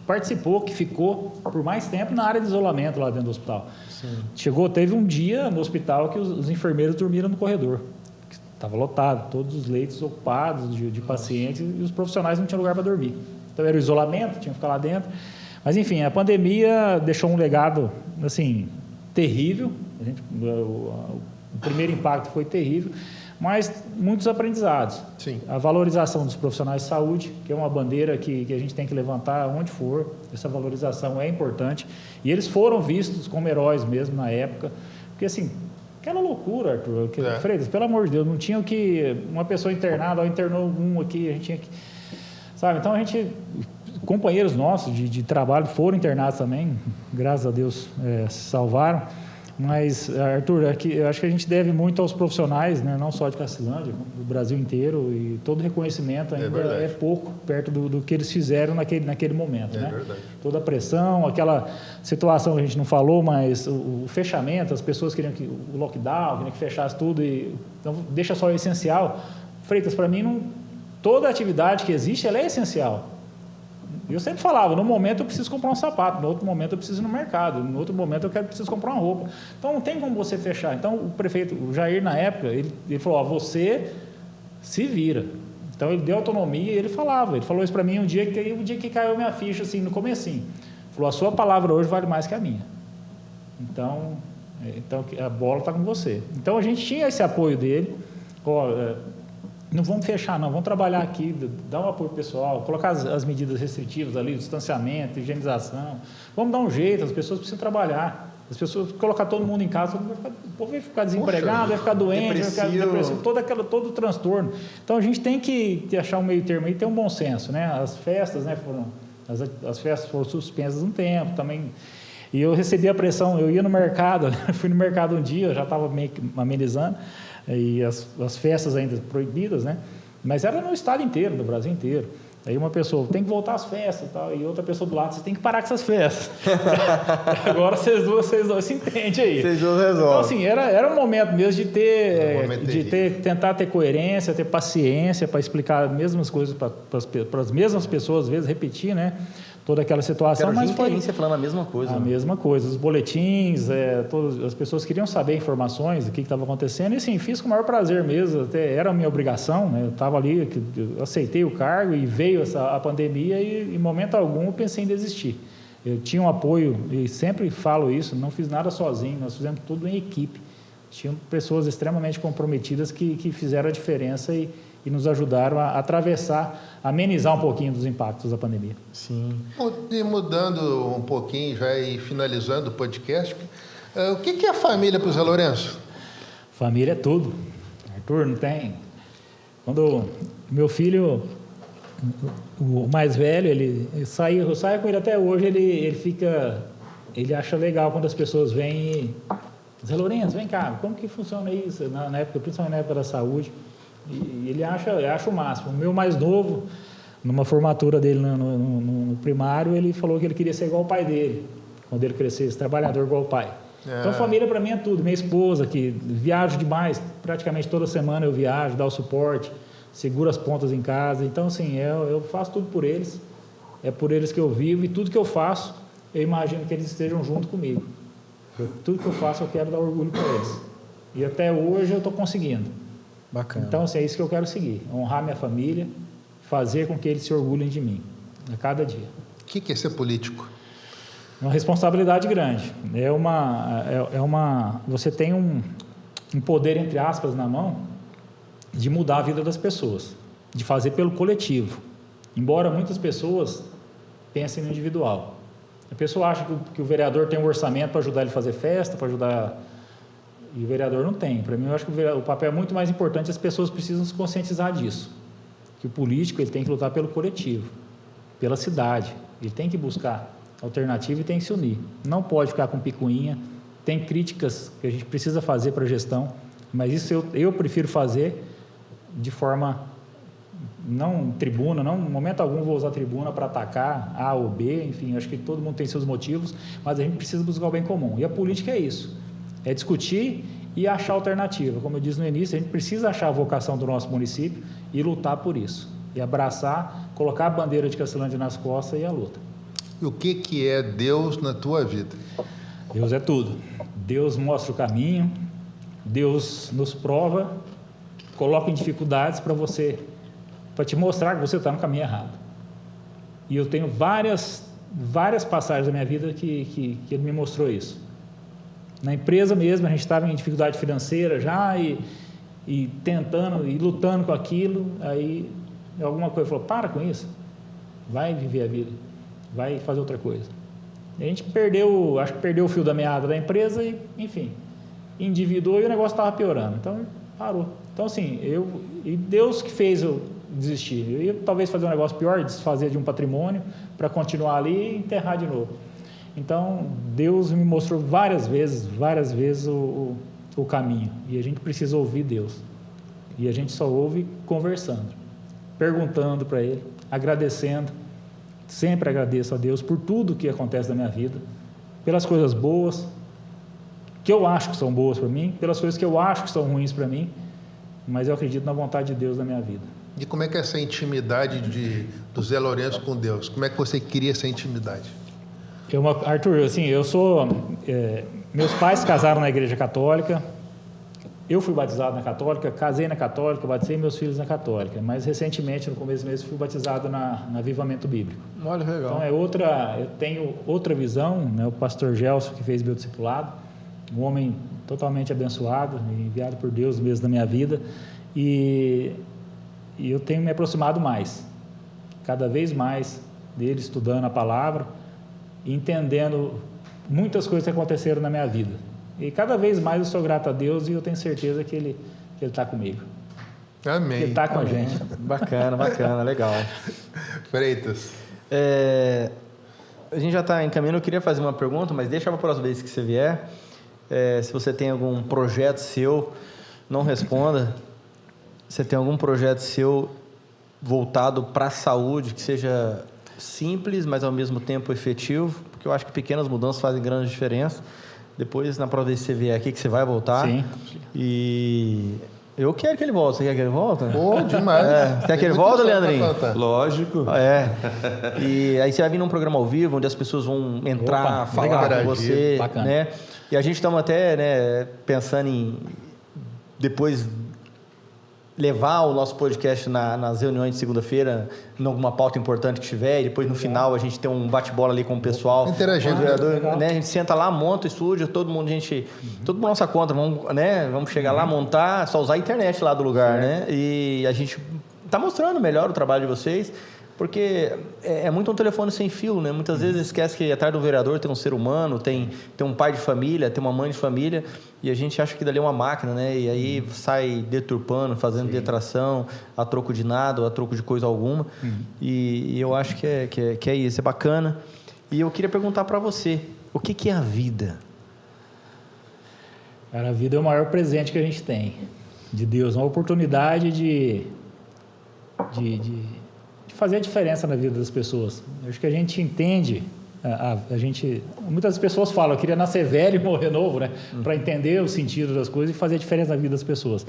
participou, que ficou por mais tempo na área de isolamento lá dentro do hospital. Sim. Teve um dia no hospital que os enfermeiros dormiram no corredor. Estava lotado, todos os leitos ocupados de pacientes e os profissionais não tinham lugar para dormir. Então era o isolamento, tinha que ficar lá dentro. Mas enfim, a pandemia deixou um legado assim, terrível. O primeiro impacto foi terrível. Mas muitos aprendizados. Sim. A valorização dos profissionais de saúde, que é uma bandeira que a gente tem que levantar onde for. Essa valorização é importante. E eles foram vistos como heróis mesmo na época. Porque, assim, aquela loucura, Arthur. Freitas, pelo amor de Deus, não tinha uma pessoa internada, internou um aqui, a gente tinha que... Sabe? Então, companheiros nossos de trabalho foram internados também. Graças a Deus se salvaram. Mas, Arthur, eu acho que a gente deve muito aos profissionais, né, não só de Castelândia, do Brasil inteiro, e todo reconhecimento ainda é pouco perto do que eles fizeram naquele momento. Né? Verdade. Toda a pressão, aquela situação que a gente não falou, mas o fechamento, as pessoas queriam que o lockdown, queriam que fechasse tudo, então deixa só o essencial. Freitas, para mim, toda atividade que existe, ela é essencial. Eu sempre falava, no momento eu preciso comprar um sapato, no outro momento eu preciso ir no mercado, no outro momento eu preciso comprar uma roupa. Então não tem como você fechar. Então o prefeito, o Jair, na época, ele falou, você se vira. Então ele deu autonomia e ele falou isso para mim um dia que caiu minha ficha, assim, no comecinho. Falou, a sua palavra hoje vale mais que a minha. Então a bola está com você. Então a gente tinha esse apoio dele. não vamos fechar não, vamos trabalhar aqui, dar um apoio pessoal, colocar as medidas restritivas ali, distanciamento, higienização, vamos dar um jeito, as pessoas precisam trabalhar. As pessoas, colocar todo mundo em casa, o povo vai ficar desempregado, vai ficar doente, vai ficar depressivo, todo o transtorno. Então a gente tem que achar um meio termo aí, ter um bom senso, né? As festas, né, as festas foram suspensas um tempo também. E eu recebi a pressão, eu ia no mercado, fui no mercado um dia, eu já estava meio que amenizando, e as festas ainda proibidas, né? Mas era no estado inteiro, no Brasil inteiro. Aí uma pessoa, tem que voltar às festas e tal, e outra pessoa do lado, você tem que parar com essas festas. Agora vocês dois se entendem aí. Vocês dois resolvem. Então, assim, era um momento mesmo tentar ter coerência, ter paciência para explicar as mesmas coisas para as mesmas pessoas, às vezes repetir, né? Toda aquela situação, mas foi falando a mesma coisa. A mesma coisa, os boletins, todas as pessoas queriam saber informações do que estava acontecendo, e sim, fiz com o maior prazer mesmo, até era a minha obrigação, né? Eu estava ali, eu aceitei o cargo e veio a pandemia e em momento algum eu pensei em desistir. Eu tinha um apoio, e sempre falo isso, não fiz nada sozinho, nós fizemos tudo em equipe. Tinham pessoas extremamente comprometidas que fizeram a diferença e nos ajudaram a atravessar, a amenizar um pouquinho dos impactos da pandemia. Sim. E mudando um pouquinho já e finalizando o podcast, o que é a família para o Zé Lourenço? Família é tudo. Arthur, não tem... Quando meu filho, o mais velho, eu saio com ele até hoje, ele acha legal quando as pessoas vêm e... Zé Lourenço, vem cá, como que funciona isso? Na época, principalmente na época da saúde. E ele acha o máximo. O meu mais novo, numa formatura dele no primário, ele falou que ele queria ser igual ao pai dele, quando ele crescesse, trabalhador igual ao pai. Então, família para mim é tudo. Minha esposa, que viajo demais, praticamente toda semana eu viajo, dá o suporte, seguro as pontas em casa. Então, assim, eu faço tudo por eles, é por eles que eu vivo, e tudo que eu faço, eu imagino que eles estejam junto comigo. Tudo que eu faço, eu quero dar orgulho para eles. E até hoje eu estou conseguindo. Bacana. Então, assim, é isso que eu quero seguir. Honrar minha família, fazer com que eles se orgulhem de mim, a cada dia. O que é ser político? Uma responsabilidade grande. Você tem um poder, entre aspas, na mão, de mudar a vida das pessoas, de fazer pelo coletivo. Embora muitas pessoas pensem no individual. A pessoa acha que o vereador tem um orçamento para ajudar ele a fazer festa, para ajudar... E o vereador não tem. Para mim, eu acho que o papel é muito mais importante, as pessoas precisam se conscientizar disso. Que o político ele tem que lutar pelo coletivo, pela cidade. Ele tem que buscar alternativa e tem que se unir. Não pode ficar com picuinha. Tem críticas que a gente precisa fazer para a gestão, mas isso eu prefiro fazer de forma... Não tribuna, não, em momento algum vou usar tribuna para atacar A ou B, enfim, acho que todo mundo tem seus motivos, mas a gente precisa buscar o bem comum. E a política é isso. É discutir e achar alternativa. Como eu disse no início, a gente precisa achar a vocação do nosso município e lutar por isso. E abraçar, colocar a bandeira de Castelândia nas costas e a luta. E o que é Deus na tua vida? Deus é tudo. Deus mostra o caminho, Deus nos prova, coloca em dificuldades para te mostrar que você está no caminho errado. E eu tenho várias passagens da minha vida que Ele me mostrou isso. Na empresa mesmo, a gente estava em dificuldade financeira já e tentando e lutando com aquilo, aí alguma coisa falou, para com isso, vai viver a vida, vai fazer outra coisa. E a gente acho que perdeu o fio da meada da empresa e, enfim, endividou e o negócio estava piorando, então parou. Então, assim, e Deus que fez eu desistir. Eu ia talvez fazer um negócio pior, desfazer de um patrimônio para continuar ali e enterrar de novo. Então, Deus me mostrou várias vezes o caminho. E a gente precisa ouvir Deus. E a gente só ouve conversando, perguntando para Ele, agradecendo. Sempre agradeço a Deus por tudo que acontece na minha vida, pelas coisas boas, que eu acho que são boas para mim, pelas coisas que eu acho que são ruins para mim, mas eu acredito na vontade de Deus na minha vida. E como é que é essa intimidade do Zé Lourenço com Deus? Como é que você cria essa intimidade? Arthur, assim, meus pais casaram na Igreja Católica, eu fui batizado na Católica, casei na Católica, batizei meus filhos na Católica, mas recentemente, no começo do mês, fui batizado na Avivamento Bíblico. Olha, legal. Então, eu tenho outra visão, né? O pastor Gelson, que fez meu discipulado, um homem totalmente abençoado, enviado por Deus mesmo na minha vida, e E eu tenho me aproximado mais, cada vez mais dele, estudando a palavra, entendendo muitas coisas que aconteceram na minha vida. E cada vez mais eu sou grato a Deus e eu tenho certeza que Ele está comigo. Amém. Que Ele está com a gente. Bacana, legal. Freitas. A gente já está encaminhando, eu queria fazer uma pergunta, mas deixa para a próxima vez que você vier. Se você tem algum projeto seu, não responda. Você tem algum projeto seu voltado para a saúde, que seja simples, mas ao mesmo tempo efetivo, porque eu acho que pequenas mudanças fazem grande diferença. Depois, na próxima vez que você vier aqui, que você vai voltar. Sim. E eu quero que ele volte. Você quer que ele volte? Pô, demais. Quer que ele volte, Leandrinho? Lógico. E aí você vai vir num programa ao vivo, onde as pessoas vão entrar, falar legal. com você. Bacana. Né? E a gente estamos até, né, pensando em depois levar o nosso podcast nas reuniões de segunda-feira, em alguma pauta importante que tiver, e depois no final a gente tem um bate-bola ali com o pessoal. Interagindo. Né? A gente senta lá, monta o estúdio, todo mundo por nossa conta, vamos chegar lá, montar, só usar a internet lá do lugar, né? E a gente está mostrando melhor o trabalho de vocês, porque é muito um telefone sem fio, né? Muitas vezes esquece que atrás do vereador tem um ser humano, tem um pai de família, tem uma mãe de família, e a gente acha que dali é uma máquina, né? E aí sai deturpando, fazendo detração, a troco de nada, ou a troco de coisa alguma. E eu acho que é isso, é bacana. E eu queria perguntar para você, o que é a vida? Cara, a vida é o maior presente que a gente tem de Deus, uma oportunidade de fazer a diferença na vida das pessoas. Eu acho que a gente entende, muitas pessoas falam, eu queria nascer velho e morrer novo, né? Para entender o sentido das coisas e fazer a diferença na vida das pessoas.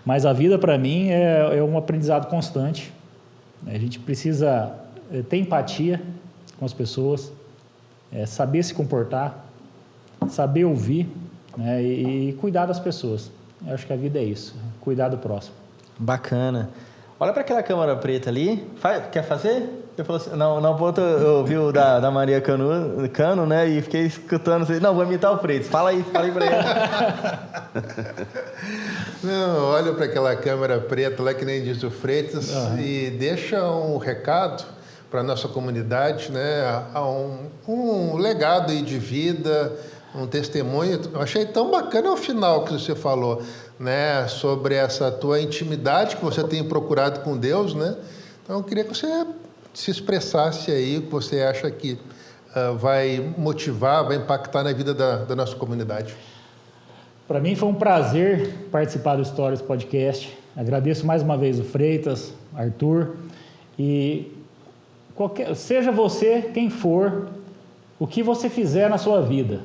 Mas a vida, para mim, é um aprendizado constante. A gente precisa ter empatia com as pessoas, saber se comportar, saber ouvir, né? E cuidar das pessoas. Eu acho que a vida é isso, cuidar do próximo. Bacana. Olha para aquela câmera preta ali. Quer fazer? Eu falei assim, não, eu ouvi o da Maria Cano, né? E fiquei escutando. Não, vou imitar o Freitas. Fala aí para ele. Não, olha para aquela câmera preta lá, que nem diz o Freitas, e deixa um recado para a nossa comunidade, né? Um legado aí de vida, um testemunho. Eu achei tão bacana o final que você falou, né? Sobre essa tua intimidade que você tem procurado com Deus, né? Então, eu queria que você se expressasse aí o que você acha que vai motivar, vai impactar na vida da nossa comunidade. Para mim foi um prazer participar do Stories Podcast. Agradeço mais uma vez o Freitas, Arthur, e seja você quem for, o que você fizer na sua vida,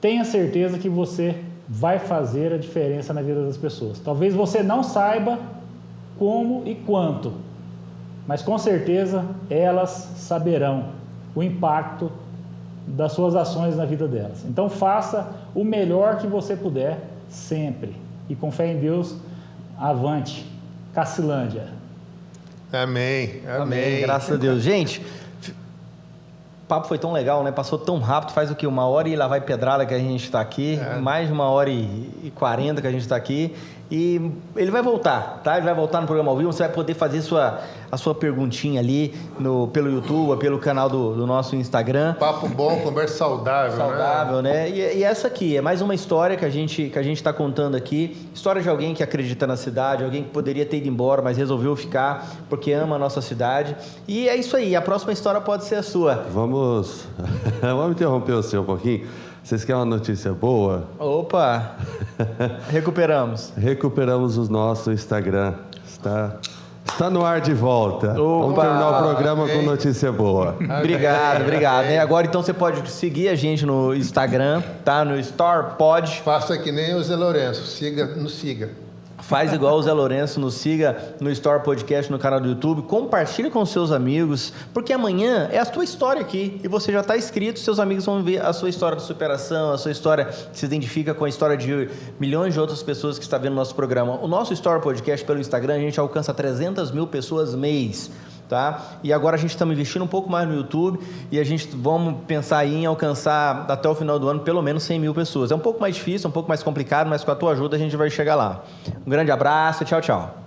tenha certeza que você vai fazer a diferença na vida das pessoas. Talvez você não saiba como e quanto, mas com certeza elas saberão o impacto das suas ações na vida delas. Então faça o melhor que você puder sempre e com fé em Deus, avante, Cacilândia. Amém. Graças a Deus. Gente, o papo foi tão legal, né? Passou tão rápido, faz o quê? 1h e lá vai pedrada que a gente está aqui, mais de 1h40 que a gente está aqui, e ele vai voltar, tá? Ele vai voltar no programa ao vivo, você vai poder fazer a sua perguntinha ali pelo YouTube, pelo canal do nosso Instagram. Papo bom, conversa saudável, né? E essa aqui é mais uma história que a gente está contando aqui, história de alguém que acredita na cidade, alguém que poderia ter ido embora, mas resolveu ficar porque ama a nossa cidade. E é isso aí, a próxima história pode ser a sua. Vamos interromper o senhor um pouquinho. Vocês querem uma notícia boa? Opa! Recuperamos o nosso Instagram. Está no ar de volta. Opa! Vamos terminar o programa com notícia boa. Obrigado. E agora então você pode seguir a gente no Instagram, tá? No StarPod. Faça que nem o Zé Lourenço, nos siga. Faz igual o Zé Lourenço, nos siga no Store Podcast, no canal do YouTube, compartilhe com seus amigos, porque amanhã é a sua história aqui, e você já está inscrito, seus amigos vão ver a sua história de superação, a sua história que se identifica com a história de milhões de outras pessoas que estão vendo nosso programa. O nosso Store Podcast pelo Instagram, a gente alcança 300 mil pessoas mês. Tá? E agora a gente está investindo um pouco mais no YouTube e a gente vamos pensar em alcançar até o final do ano pelo menos 100 mil pessoas. É um pouco mais difícil, um pouco mais complicado, mas com a tua ajuda a gente vai chegar lá. Um grande abraço, tchau, tchau.